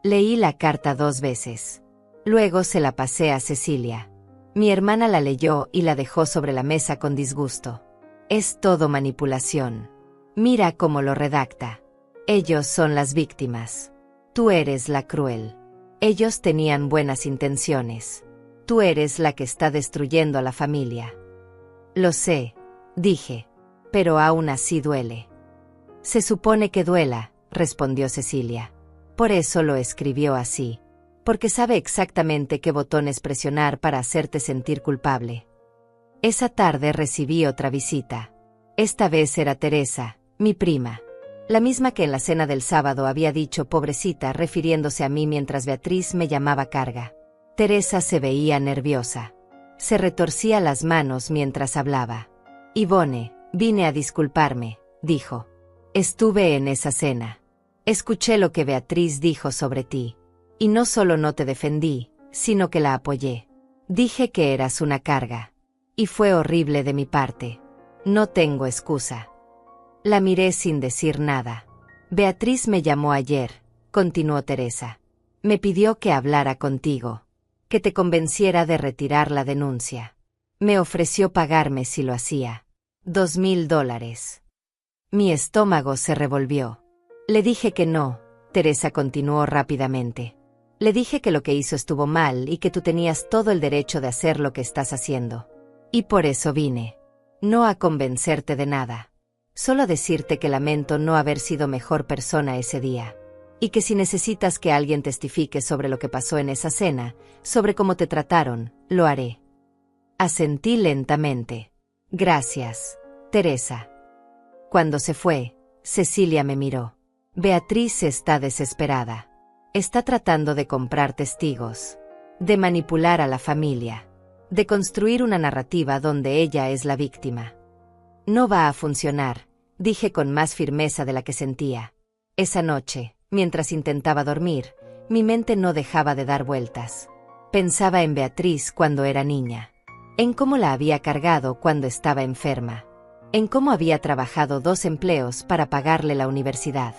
Speaker 1: Leí la carta 2 veces. Luego se la pasé a Cecilia. Mi hermana la leyó y la dejó sobre la mesa con disgusto. Es todo manipulación. Mira cómo lo redacta. Ellos son las víctimas. Tú eres la cruel. Ellos tenían buenas intenciones. Tú eres la que está destruyendo a la familia. Lo sé, dije. Pero aún así duele. Se supone que duela, respondió Cecilia. Por eso lo escribió así. Porque sabe exactamente qué botones presionar para hacerte sentir culpable. Esa tarde recibí otra visita. Esta vez era Teresa, mi prima. La misma que en la cena del sábado había dicho pobrecita refiriéndose a mí mientras Beatriz me llamaba carga. Teresa se veía nerviosa. Se retorcía las manos mientras hablaba. Ivone, vine a disculparme, dijo. Estuve en esa cena. Escuché lo que Beatriz dijo sobre ti. Y no solo no te defendí, sino que la apoyé. Dije que eras una carga. Y fue horrible de mi parte. No tengo excusa. La miré sin decir nada. Beatriz me llamó ayer, continuó Teresa. Me pidió que hablara contigo. Que te convenciera de retirar la denuncia. Me ofreció pagarme si lo hacía. $2,000. Mi estómago se revolvió. Le dije que no, Teresa continuó rápidamente. Le dije que lo que hizo estuvo mal y que tú tenías todo el derecho de hacer lo que estás haciendo. Y por eso vine. No a convencerte de nada. Solo a decirte que lamento no haber sido mejor persona ese día. Y que si necesitas que alguien testifique sobre lo que pasó en esa cena, sobre cómo te trataron, lo haré. Asentí lentamente. Gracias, Teresa. Cuando se fue, Cecilia me miró. Beatriz está desesperada. Está tratando de comprar testigos, de manipular a la familia, de construir una narrativa donde ella es la víctima. No va a funcionar, dije con más firmeza de la que sentía. Esa noche, mientras intentaba dormir, mi mente no dejaba de dar vueltas. Pensaba en Beatriz cuando era niña, en cómo la había cargado cuando estaba enferma, en cómo había trabajado 2 empleos para pagarle la universidad,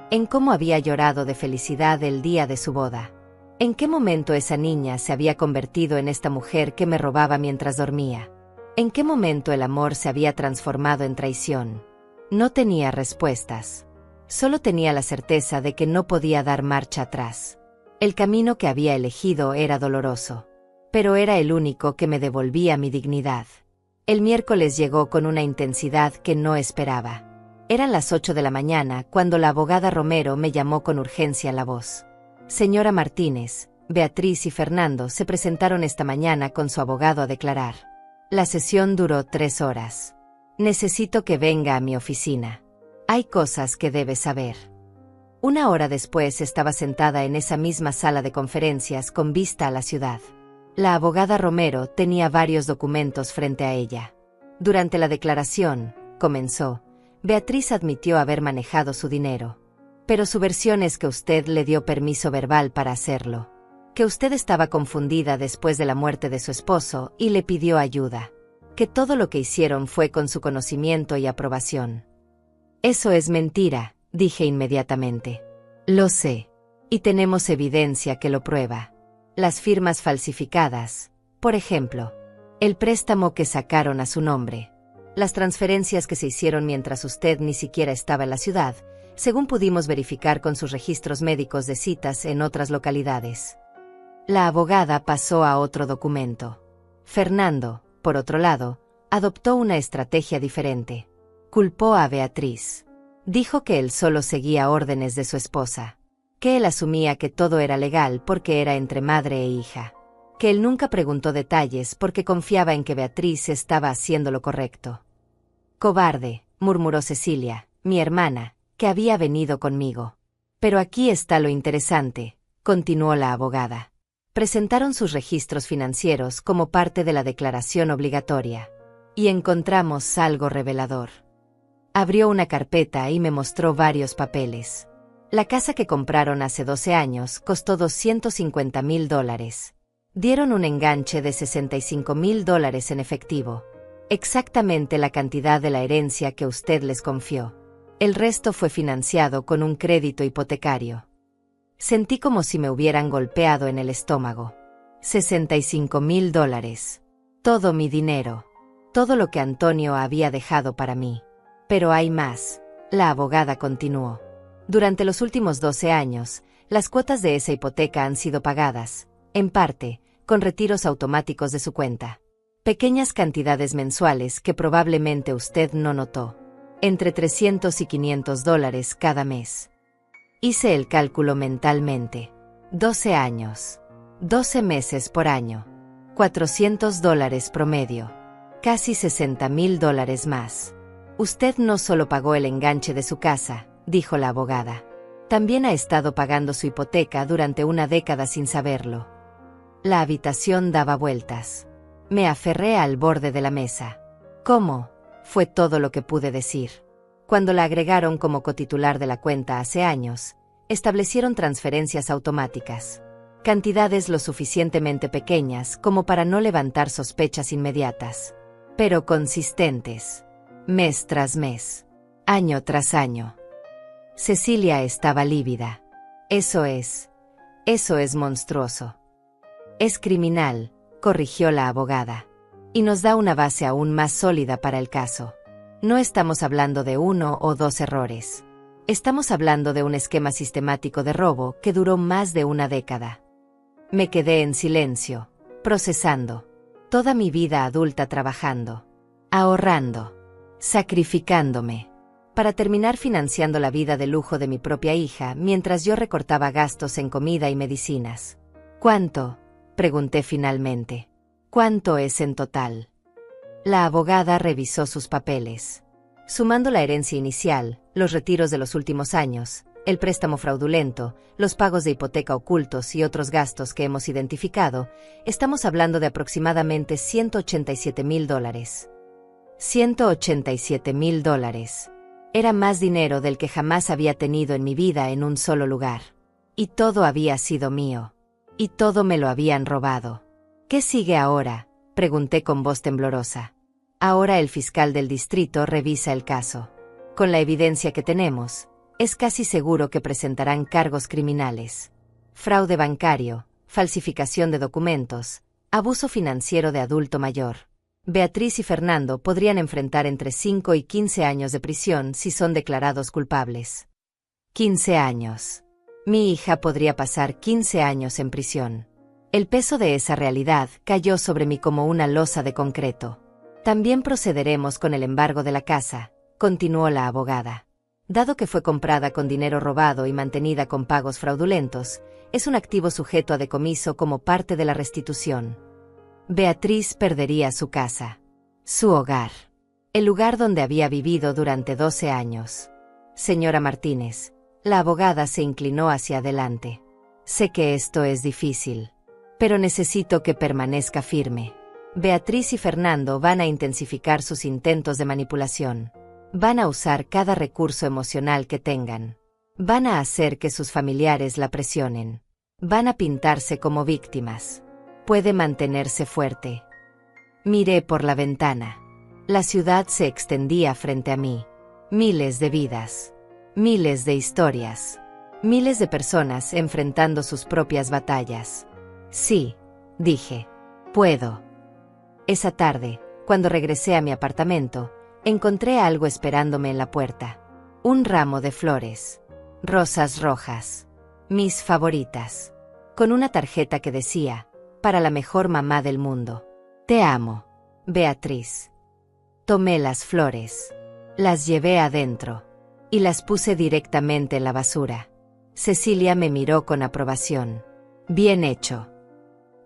Speaker 1: en cómo había llorado de felicidad el día de su boda. ¿En qué momento esa niña se había convertido en esta mujer que me robaba mientras dormía? ¿En qué momento el amor se había transformado en traición? No tenía respuestas. Solo tenía la certeza de que no podía dar marcha atrás. El camino que había elegido era doloroso, pero era el único que me devolvía mi dignidad. El miércoles llegó con una intensidad que no esperaba. Eran las 8 de la mañana cuando la abogada Romero me llamó con urgencia la voz. Señora Martínez, Beatriz y Fernando se presentaron esta mañana con su abogado a declarar. La sesión duró 3 horas. Necesito que venga a mi oficina. Hay cosas que debe saber. 1 hora después estaba sentada en esa misma sala de conferencias con vista a la ciudad. La abogada Romero tenía varios documentos frente a ella. Durante la declaración, comenzó, Beatriz admitió haber manejado su dinero. Pero su versión es que usted le dio permiso verbal para hacerlo. Que usted estaba confundida después de la muerte de su esposo y le pidió ayuda. Que todo lo que hicieron fue con su conocimiento y aprobación. Eso es mentira, dije inmediatamente. Lo sé. Y tenemos evidencia que lo prueba. Las firmas falsificadas, por ejemplo. El préstamo que sacaron a su nombre. Las transferencias que se hicieron mientras usted ni siquiera estaba en la ciudad, según pudimos verificar con sus registros médicos de citas en otras localidades. La abogada pasó a otro documento. Fernando, por otro lado, adoptó una estrategia diferente. Culpó a Beatriz. Dijo que él solo seguía órdenes de su esposa. Que él asumía que todo era legal porque era entre madre e hija. Que él nunca preguntó detalles porque confiaba en que Beatriz estaba haciendo lo correcto. Cobarde, murmuró Cecilia, mi hermana, que había venido conmigo. Pero aquí está lo interesante, continuó la abogada. Presentaron sus registros financieros como parte de la declaración obligatoria. Y encontramos algo revelador. Abrió una carpeta y me mostró varios papeles. La casa que compraron hace 12 años costó $250,000. Dieron un enganche de $65,000 en efectivo. Exactamente la cantidad de la herencia que usted les confió. El resto fue financiado con un crédito hipotecario. Sentí como si me hubieran golpeado en el estómago. $65,000. Todo mi dinero. Todo lo que Antonio había dejado para mí. Pero hay más, la abogada continuó. Durante los últimos 12 años, las cuotas de esa hipoteca han sido pagadas, en parte, con retiros automáticos de su cuenta. Pequeñas cantidades mensuales que probablemente usted no notó. Entre $300 y $500 cada mes. Hice el cálculo mentalmente. 12 años. 12 meses por año. $400 promedio. Casi $60,000 más. Usted no solo pagó el enganche de su casa, dijo la abogada. También ha estado pagando su hipoteca durante una década sin saberlo. La habitación daba vueltas. Me aferré al borde de la mesa. ¿Cómo? Fue todo lo que pude decir. Cuando la agregaron como cotitular de la cuenta hace años, establecieron transferencias automáticas. Cantidades lo suficientemente pequeñas como para no levantar sospechas inmediatas, pero consistentes. Mes tras mes. Año tras año. Cecilia estaba lívida. Eso es monstruoso. Es criminal, corrigió la abogada. Y nos da una base aún más sólida para el caso. No estamos hablando de 1 o 2 errores. Estamos hablando de un esquema sistemático de robo que duró más de una década. Me quedé en silencio, procesando. Toda mi vida adulta trabajando, ahorrando, sacrificándome, para terminar financiando la vida de lujo de mi propia hija mientras yo recortaba gastos en comida y medicinas. ¿Cuánto?, pregunté finalmente. ¿Cuánto es en total? La abogada revisó sus papeles. Sumando la herencia inicial, los retiros de los últimos años, el préstamo fraudulento, los pagos de hipoteca ocultos y otros gastos que hemos identificado, estamos hablando de aproximadamente $187,000. $187,000. Era más dinero del que jamás había tenido en mi vida en un solo lugar. Y todo había sido mío. Y todo me lo habían robado. ¿Qué sigue ahora?, pregunté con voz temblorosa. Ahora el fiscal del distrito revisa el caso. Con la evidencia que tenemos, es casi seguro que presentarán cargos criminales. Fraude bancario, falsificación de documentos, abuso financiero de adulto mayor. Beatriz y Fernando podrían enfrentar entre 5 y 15 años de prisión si son declarados culpables. 15 años. Mi hija podría pasar 15 años en prisión. El peso de esa realidad cayó sobre mí como una losa de concreto. También procederemos con el embargo de la casa, continuó la abogada. Dado que fue comprada con dinero robado y mantenida con pagos fraudulentos, es un activo sujeto a decomiso como parte de la restitución. Beatriz perdería su casa, su hogar, el lugar donde había vivido durante 12 años. Señora Martínez, la abogada se inclinó hacia adelante. Sé que esto es difícil, pero necesito que permanezca firme. Beatriz y Fernando van a intensificar sus intentos de manipulación. Van a usar cada recurso emocional que tengan. Van a hacer que sus familiares la presionen. Van a pintarse como víctimas. Puede mantenerse fuerte. Miré por la ventana. La ciudad se extendía frente a mí. Miles de vidas. Miles de historias. Miles de personas enfrentando sus propias batallas. Sí, dije. Puedo. Esa tarde, cuando regresé a mi apartamento, encontré algo esperándome en la puerta. Un ramo de flores. Rosas rojas. Mis favoritas. Con una tarjeta que decía, para la mejor mamá del mundo. Te amo, Beatriz. Tomé las flores. Las llevé adentro. Y las puse directamente en la basura. Cecilia me miró con aprobación. Bien hecho.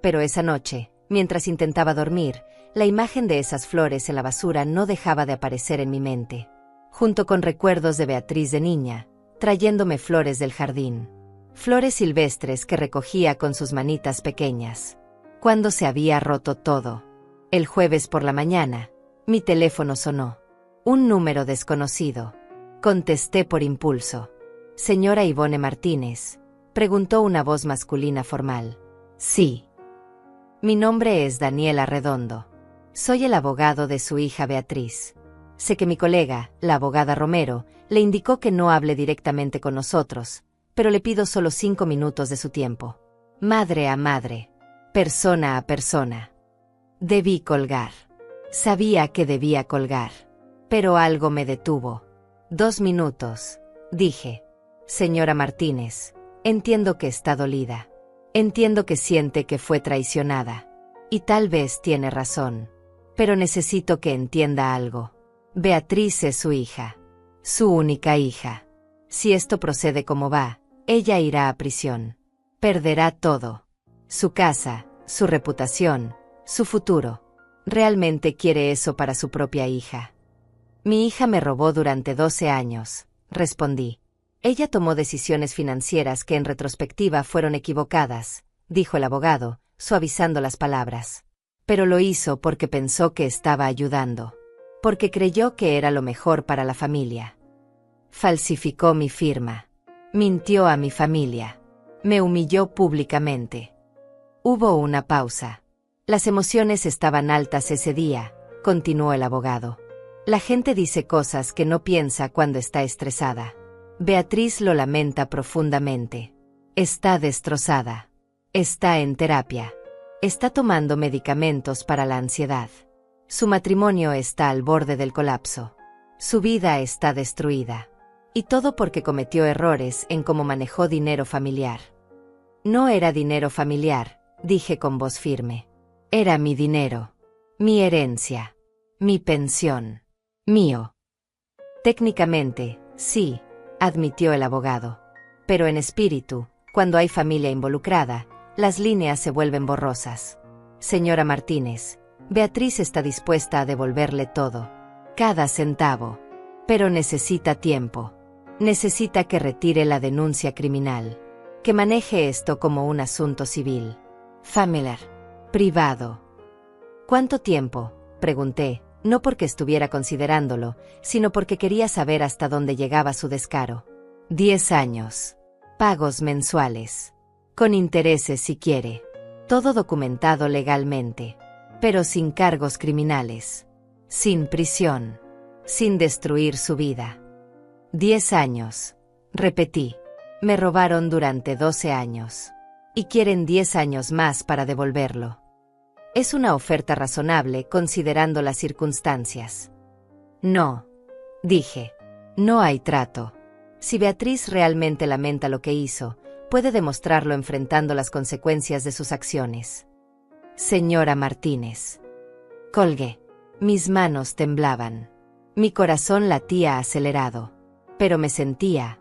Speaker 1: Pero esa noche, mientras intentaba dormir, la imagen de esas flores en la basura no dejaba de aparecer en mi mente, junto con recuerdos de Beatriz de niña, trayéndome flores del jardín. Flores silvestres que recogía con sus manitas pequeñas. Cuando se había roto todo. El jueves por la mañana, mi teléfono sonó. Un número desconocido. Contesté por impulso. Señora Ivone Martínez, preguntó una voz masculina formal. Sí. Mi nombre es Daniela Redondo. Soy el abogado de su hija Beatriz. Sé que mi colega, la abogada Romero, le indicó que no hable directamente con nosotros, pero le pido solo 5 minutos de su tiempo. Madre a madre. Persona a persona. Debí colgar. Sabía que debía colgar. Pero algo me detuvo. 2 minutos, dije. Señora Martínez, entiendo que está dolida. Entiendo que siente que fue traicionada. Y tal vez tiene razón. Pero necesito que entienda algo. Beatriz es su hija. Su única hija. Si esto procede como va, ella irá a prisión. Perderá todo. Su casa, su reputación, su futuro. Realmente quiere eso para su propia hija. Mi hija me robó durante 12 años, respondí. Ella tomó decisiones financieras que en retrospectiva fueron equivocadas, dijo el abogado, suavizando las palabras. Pero lo hizo porque pensó que estaba ayudando. Porque creyó que era lo mejor para la familia. Falsificó mi firma. Mintió a mi familia. Me humilló públicamente. Hubo una pausa. Las emociones estaban altas ese día, continuó el abogado. La gente dice cosas que no piensa cuando está estresada. Beatriz lo lamenta profundamente. Está destrozada. Está en terapia. Está tomando medicamentos para la ansiedad. Su matrimonio está al borde del colapso. Su vida está destruida. Y todo porque cometió errores en cómo manejó dinero familiar. No era dinero familiar, dije con voz firme. Era mi dinero, mi herencia, mi pensión, mío. Técnicamente, sí, admitió el abogado. Pero en espíritu, cuando hay familia involucrada, las líneas se vuelven borrosas. Señora Martínez, Beatriz está dispuesta a devolverle todo, cada centavo. Pero necesita tiempo. Necesita que retire la denuncia criminal. Que maneje esto como un asunto civil. Familiar. Privado. ¿Cuánto tiempo?, pregunté, no porque estuviera considerándolo, sino porque quería saber hasta dónde llegaba su descaro. 10 años. Pagos mensuales. Con intereses si quiere. Todo documentado legalmente. Pero sin cargos criminales. Sin prisión. Sin destruir su vida. 10 años. Repetí. Me robaron durante 12 años. Y quieren 10 años más para devolverlo. Es una oferta razonable considerando las circunstancias. No, dije. No hay trato. Si Beatriz realmente lamenta lo que hizo, puede demostrarlo enfrentando las consecuencias de sus acciones. Señora Martínez. Colgué. Mis manos temblaban. Mi corazón latía acelerado. Pero me sentía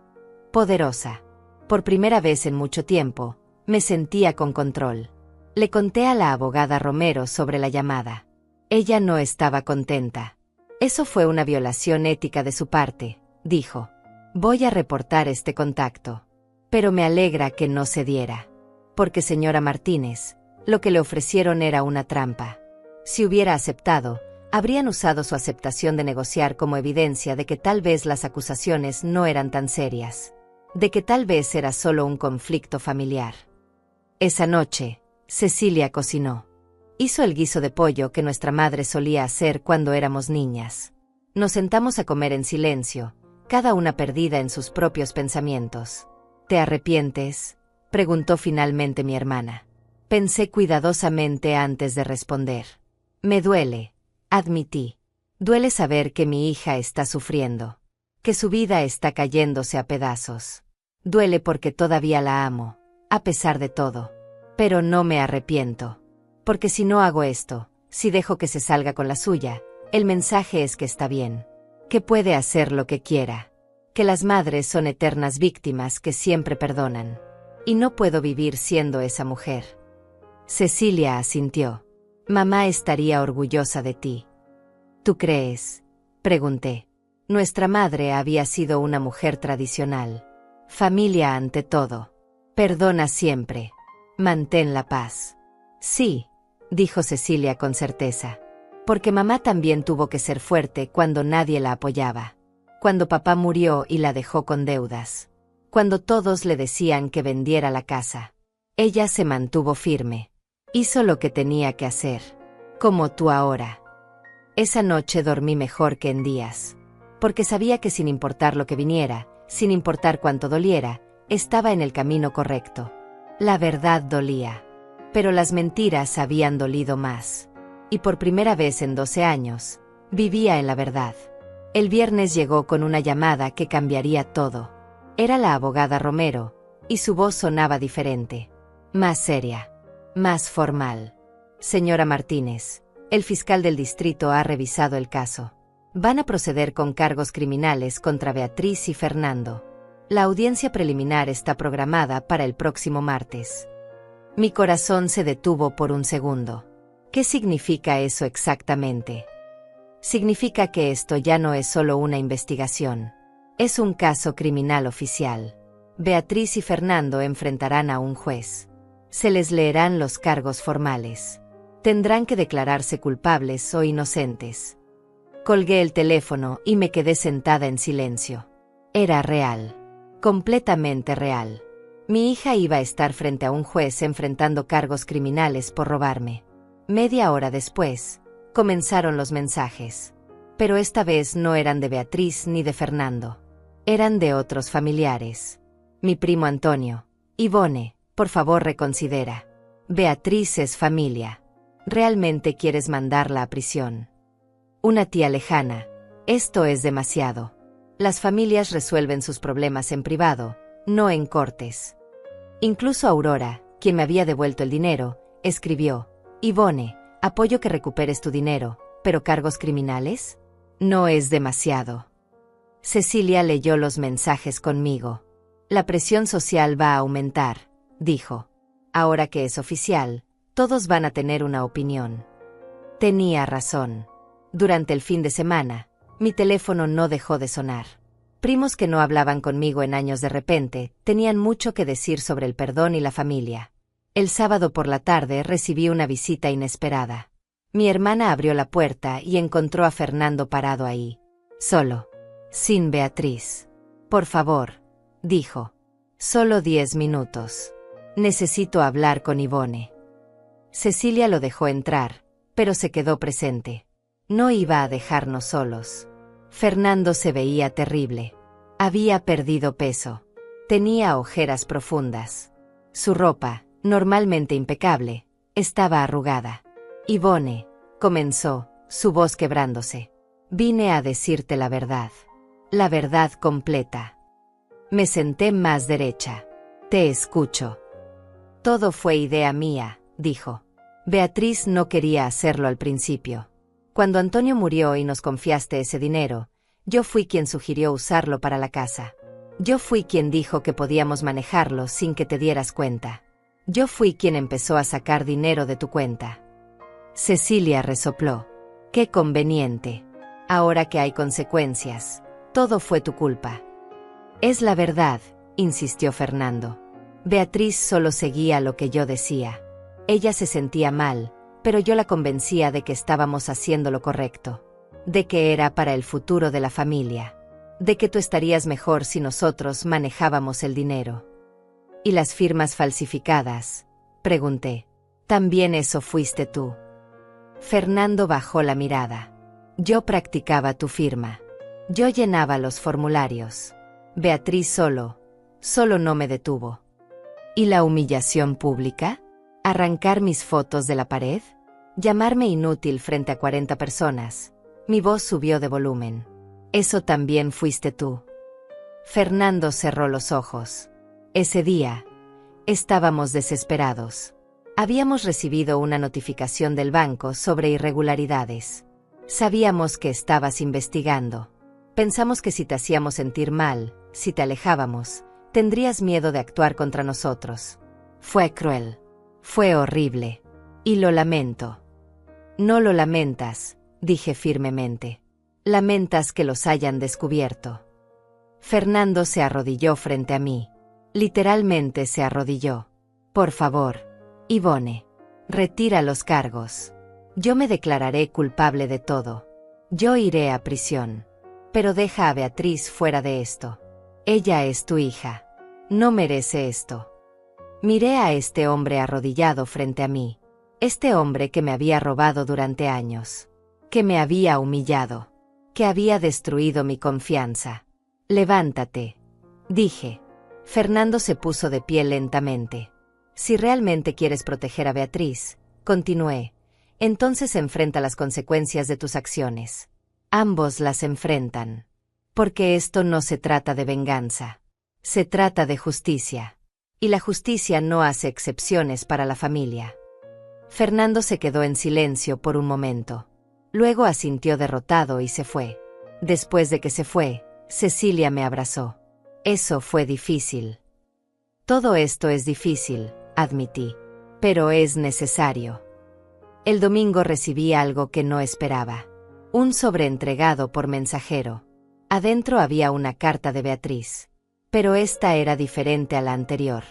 Speaker 1: poderosa. Por primera vez en mucho tiempo, me sentía con control. Le conté a la abogada Romero sobre la llamada. Ella no estaba contenta. Eso fue una violación ética de su parte, dijo. Voy a reportar este contacto. Pero me alegra que no se diera. Porque, señora Martínez, lo que le ofrecieron era una trampa. Si hubiera aceptado, habrían usado su aceptación de negociar como evidencia de que tal vez las acusaciones no eran tan serias. De que tal vez era solo un conflicto familiar. Esa noche, Cecilia cocinó. Hizo el guiso de pollo que nuestra madre solía hacer cuando éramos niñas. Nos sentamos a comer en silencio, cada una perdida en sus propios pensamientos. ¿Te arrepientes?, preguntó finalmente mi hermana. Pensé cuidadosamente antes de responder. Me duele, admití. Duele saber que mi hija está sufriendo. Que su vida está cayéndose a pedazos. Duele porque todavía la amo, a pesar de todo. Pero no me arrepiento. Porque si no hago esto, si dejo que se salga con la suya, el mensaje es que está bien. Que puede hacer lo que quiera. Que las madres son eternas víctimas que siempre perdonan. Y no puedo vivir siendo esa mujer. Cecilia asintió. Mamá estaría orgullosa de ti. ¿Tú crees?, pregunté. Nuestra madre había sido una mujer tradicional. Familia ante todo. Perdona siempre. Mantén la paz. Sí, dijo Cecilia con certeza. Porque mamá también tuvo que ser fuerte cuando nadie la apoyaba. Cuando papá murió y la dejó con deudas. Cuando todos le decían que vendiera la casa. Ella se mantuvo firme. Hizo lo que tenía que hacer. Como tú ahora. Esa noche dormí mejor que en días. Porque sabía que sin importar lo que viniera, sin importar cuánto doliera, estaba en el camino correcto. La verdad dolía. Pero las mentiras habían dolido más. Y por primera vez en 12 años, vivía en la verdad. El viernes llegó con una llamada que cambiaría todo. Era la abogada Romero, y su voz sonaba diferente. Más seria. Más formal. Señora Martínez, el fiscal del distrito ha revisado el caso. Van a proceder con cargos criminales contra Beatriz y Fernando. La audiencia preliminar está programada para el próximo martes. Mi corazón se detuvo por un segundo. ¿Qué significa eso exactamente? Significa que esto ya no es solo una investigación. Es un caso criminal oficial. Beatriz y Fernando enfrentarán a un juez. Se les leerán los cargos formales. Tendrán que declararse culpables o inocentes. Colgué el teléfono y me quedé sentada en silencio. Era real. Completamente real. Mi hija iba a estar frente a un juez enfrentando cargos criminales por robarme. Media hora después, comenzaron los mensajes. Pero esta vez no eran de Beatriz ni de Fernando. Eran de otros familiares. Mi primo Antonio. Ivone, por favor reconsidera. Beatriz es familia. ¿Realmente quieres mandarla a prisión? Una tía lejana. Esto es demasiado. Las familias resuelven sus problemas en privado, no en cortes. Incluso Aurora, quien me había devuelto el dinero, escribió. Ivone, apoyo que recuperes tu dinero, pero ¿cargos criminales? No es demasiado. Cecilia leyó los mensajes conmigo. La presión social va a aumentar, dijo. Ahora que es oficial, todos van a tener una opinión. Tenía razón. Durante el fin de semana, mi teléfono no dejó de sonar. Primos que no hablaban conmigo en años de repente, tenían mucho que decir sobre el perdón y la familia. El sábado por la tarde recibí una visita inesperada. Mi hermana abrió la puerta y encontró a Fernando parado ahí. Solo. Sin Beatriz. Por favor, dijo. Solo 10 minutos. Necesito hablar con Ivone. Cecilia lo dejó entrar, pero se quedó presente. No iba a dejarnos solos. Fernando se veía terrible. Había perdido peso. Tenía ojeras profundas. Su ropa, normalmente impecable, estaba arrugada. Ivone, comenzó, su voz quebrándose. Vine a decirte la verdad. La verdad completa. Me senté más derecha. Te escucho. Todo fue idea mía, dijo. Beatriz no quería hacerlo al principio. Cuando Antonio murió y nos confiaste ese dinero, yo fui quien sugirió usarlo para la casa. Yo fui quien dijo que podíamos manejarlo sin que te dieras cuenta. Yo fui quien empezó a sacar dinero de tu cuenta. Cecilia resopló. Qué conveniente. Ahora que hay consecuencias, todo fue tu culpa. Es la verdad, insistió Fernando. Beatriz solo seguía lo que yo decía. Ella se sentía mal, pero yo la convencía de que estábamos haciendo lo correcto. De que era para el futuro de la familia. De que tú estarías mejor si nosotros manejábamos el dinero. ¿Y las firmas falsificadas? Pregunté. También eso fuiste tú. Fernando bajó la mirada. Yo practicaba tu firma. Yo llenaba los formularios. Beatriz solo no me detuvo. ¿Y la humillación pública? ¿Arrancar mis fotos de la pared? ¿Llamarme inútil frente a 40 personas? Mi voz subió de volumen. Eso también fuiste tú. Fernando cerró los ojos. Ese día, estábamos desesperados. Habíamos recibido una notificación del banco sobre irregularidades. Sabíamos que estabas investigando. Pensamos que si te hacíamos sentir mal, si te alejábamos, tendrías miedo de actuar contra nosotros. Fue cruel. Fue horrible. Y lo lamento. No lo lamentas, dije firmemente. Lamentas que los hayan descubierto. Fernando se arrodilló frente a mí. Literalmente se arrodilló. Por favor, Ivone, retira los cargos. Yo me declararé culpable de todo. Yo iré a prisión. Pero deja a Beatriz fuera de esto. Ella es tu hija. No merece esto. Miré a este hombre arrodillado frente a mí. Este hombre que me había robado durante años. Que me había humillado. Que había destruido mi confianza. Levántate, dije. Fernando se puso de pie lentamente. Si realmente quieres proteger a Beatriz, continué, entonces enfrenta las consecuencias de tus acciones. Ambos las enfrentan. Porque esto no se trata de venganza. Se trata de justicia. Y la justicia no hace excepciones para la familia. Fernando se quedó en silencio por un momento. Luego asintió derrotado y se fue. Después de que se fue, Cecilia me abrazó. Eso fue difícil. Todo esto es difícil, admití. Pero es necesario. El domingo recibí algo que no esperaba. Un sobre entregado por mensajero. Adentro había una carta de Beatriz. Pero esta era diferente a la anterior.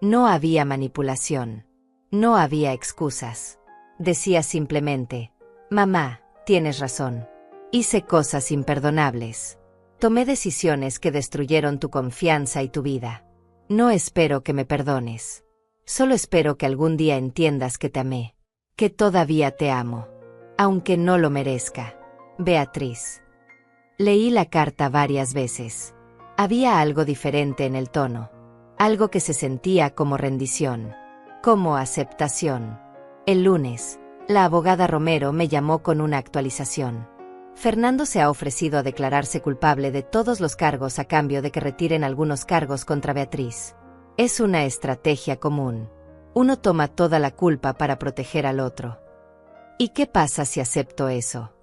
Speaker 1: No había manipulación. No había excusas. Decía simplemente, mamá, tienes razón. Hice cosas imperdonables. Tomé decisiones que destruyeron tu confianza y tu vida. No espero que me perdones. Solo espero que algún día entiendas que te amé. Que todavía te amo. Aunque no lo merezca. Beatriz. Leí la carta varias veces. Había algo diferente en el tono. Algo que se sentía como rendición. Como aceptación. El lunes, la abogada Romero me llamó con una actualización. Fernando se ha ofrecido a declararse culpable de todos los cargos a cambio de que retiren algunos cargos contra Beatriz. Es una estrategia común. Uno toma toda la culpa para proteger al otro. ¿Y qué pasa si acepto eso?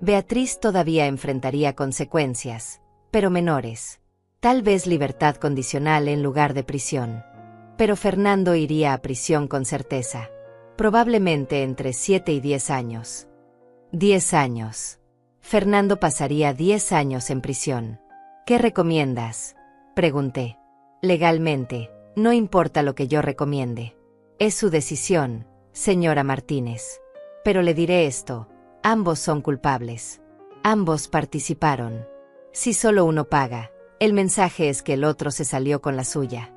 Speaker 1: Beatriz todavía enfrentaría consecuencias, pero menores. Tal vez libertad condicional en lugar de prisión. Pero Fernando iría a prisión con certeza. Probablemente entre 7 y 10 años. 10 años. Fernando pasaría 10 años en prisión. ¿Qué recomiendas? Pregunté. Legalmente, no importa lo que yo recomiende. Es su decisión, señora Martínez. Pero le diré esto, ambos son culpables. Ambos participaron. Si solo uno paga, el mensaje es que el otro se salió con la suya.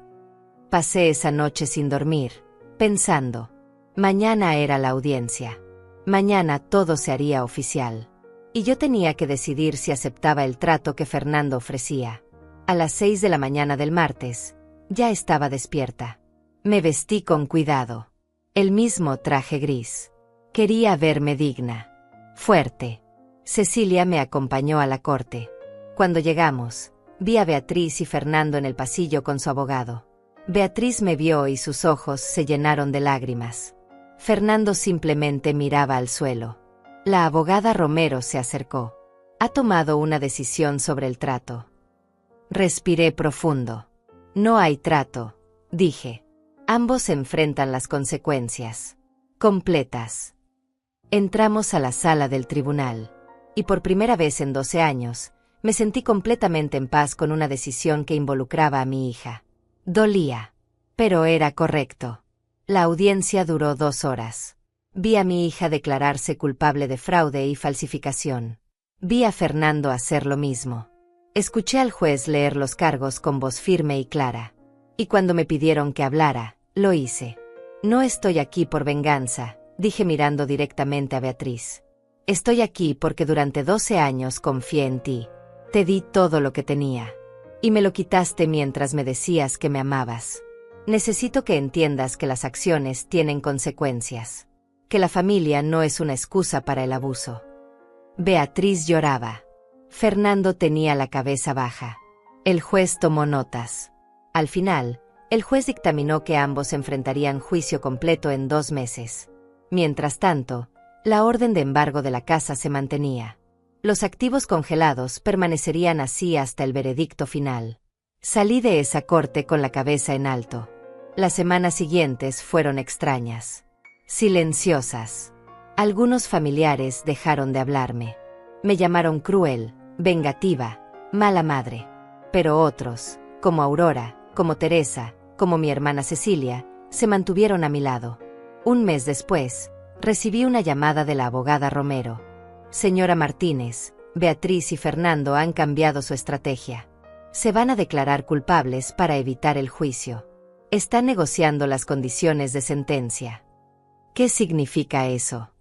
Speaker 1: Pasé esa noche sin dormir, pensando. Mañana era la audiencia. Mañana todo se haría oficial. Y yo tenía que decidir si aceptaba el trato que Fernando ofrecía. A las 6 de la mañana del martes, ya estaba despierta. Me vestí con cuidado. El mismo traje gris. Quería verme digna. Fuerte. Cecilia me acompañó a la corte. Cuando llegamos, vi a Beatriz y Fernando en el pasillo con su abogado. Beatriz me vio y sus ojos se llenaron de lágrimas. Fernando simplemente miraba al suelo. La abogada Romero se acercó. Ha tomado una decisión sobre el trato. Respiré profundo. No hay trato, dije. Ambos enfrentan las consecuencias. Completas. Entramos a la sala del tribunal. Y por primera vez en 12 años, me sentí completamente en paz con una decisión que involucraba a mi hija. Dolía. Pero era correcto. La audiencia duró 2 horas. Vi a mi hija declararse culpable de fraude y falsificación. Vi a Fernando hacer lo mismo. Escuché al juez leer los cargos con voz firme y clara. Y cuando me pidieron que hablara, lo hice. No estoy aquí por venganza, dije mirando directamente a Beatriz. Estoy aquí porque durante 12 años confié en ti. Te di todo lo que tenía. Y me lo quitaste mientras me decías que me amabas. Necesito que entiendas que las acciones tienen consecuencias. Que la familia no es una excusa para el abuso. Beatriz lloraba. Fernando tenía la cabeza baja. El juez tomó notas. Al final, el juez dictaminó que ambos enfrentarían juicio completo en 2 meses. Mientras tanto, la orden de embargo de la casa se mantenía. Los activos congelados permanecerían así hasta el veredicto final. Salí de esa corte con la cabeza en alto. Las semanas siguientes fueron extrañas. Silenciosas. Algunos familiares dejaron de hablarme. Me llamaron cruel, vengativa, mala madre. Pero otros, como Aurora, como Teresa, como mi hermana Cecilia, se mantuvieron a mi lado. Un mes después, recibí una llamada de la abogada Romero. Señora Martínez, Beatriz y Fernando han cambiado su estrategia. Se van a declarar culpables para evitar el juicio. Están negociando las condiciones de sentencia. ¿Qué significa eso?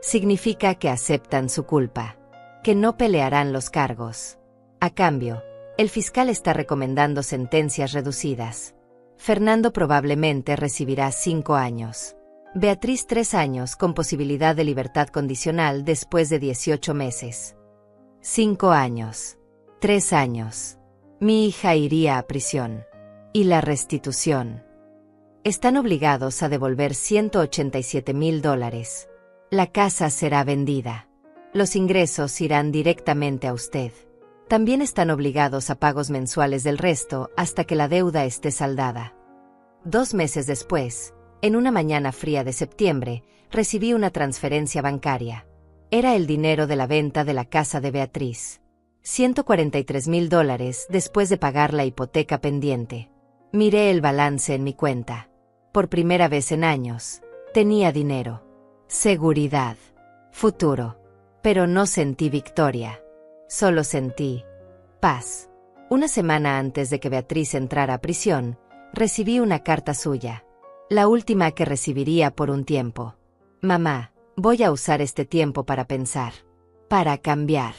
Speaker 1: Significa que aceptan su culpa, que no pelearán los cargos. A cambio, el fiscal está recomendando sentencias reducidas. Fernando probablemente recibirá 5 años. Beatriz 3 años con posibilidad de libertad condicional después de 18 meses. 5 años. 3 años. Mi hija iría a prisión. ¿Y la restitución? Están obligados a devolver $187,000. La casa será vendida. Los ingresos irán directamente a usted. También están obligados a pagos mensuales del resto hasta que la deuda esté saldada. 2 meses después, en una mañana fría de septiembre, recibí una transferencia bancaria. Era el dinero de la venta de la casa de Beatriz. $143,000 después de pagar la hipoteca pendiente. Miré el balance en mi cuenta. Por primera vez en años, tenía dinero. Seguridad. Futuro. Pero no sentí victoria. Solo sentí paz. Una semana antes de que Beatriz entrara a prisión, recibí una carta suya. La última que recibiría por un tiempo. Mamá, voy a usar este tiempo para pensar. Para cambiar.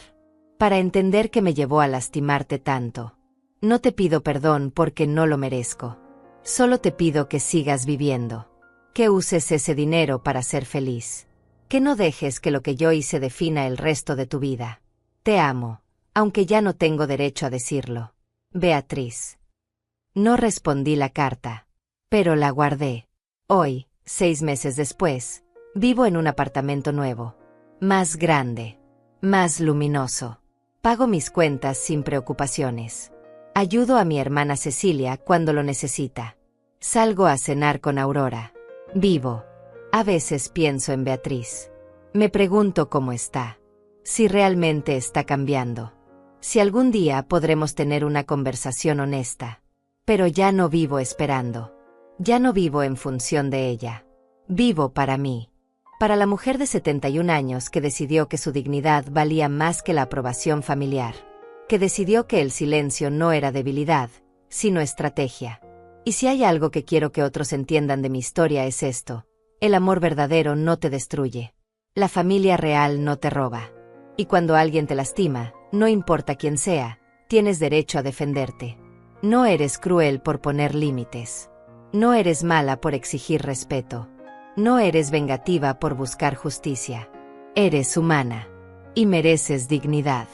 Speaker 1: Para entender que me llevó a lastimarte tanto. No te pido perdón porque no lo merezco. Solo te pido que sigas viviendo. Que uses ese dinero para ser feliz. Que no dejes que lo que yo hice defina el resto de tu vida. Te amo, aunque ya no tengo derecho a decirlo. Beatriz. No respondí la carta, pero la guardé. Hoy, 6 meses después, vivo en un apartamento nuevo. Más grande. Más luminoso. Pago mis cuentas sin preocupaciones. Ayudo a mi hermana Cecilia cuando lo necesita. Salgo a cenar con Aurora. Vivo. A veces pienso en Beatriz. Me pregunto cómo está. Si realmente está cambiando. Si algún día podremos tener una conversación honesta. Pero ya no vivo esperando. Ya no vivo en función de ella. Vivo para mí. Para la mujer de 71 años que decidió que su dignidad valía más que la aprobación familiar. Que decidió que el silencio no era debilidad, sino estrategia. Y si hay algo que quiero que otros entiendan de mi historia es esto: el amor verdadero no te destruye. La familia real no te roba. Y cuando alguien te lastima, no importa quién sea, tienes derecho a defenderte. No eres cruel por poner límites. No eres mala por exigir respeto. No eres vengativa por buscar justicia. Eres humana. Y mereces dignidad.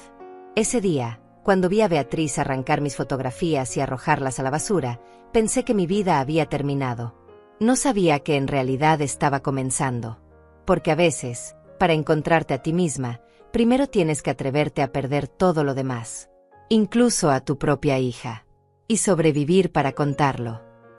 Speaker 1: Ese día, cuando vi a Beatriz arrancar mis fotografías y arrojarlas a la basura, pensé que mi vida había terminado. No sabía que en realidad estaba comenzando. Porque a veces, para encontrarte a ti misma, primero tienes que atreverte a perder todo lo demás. Incluso a tu propia hija. Y sobrevivir para contarlo.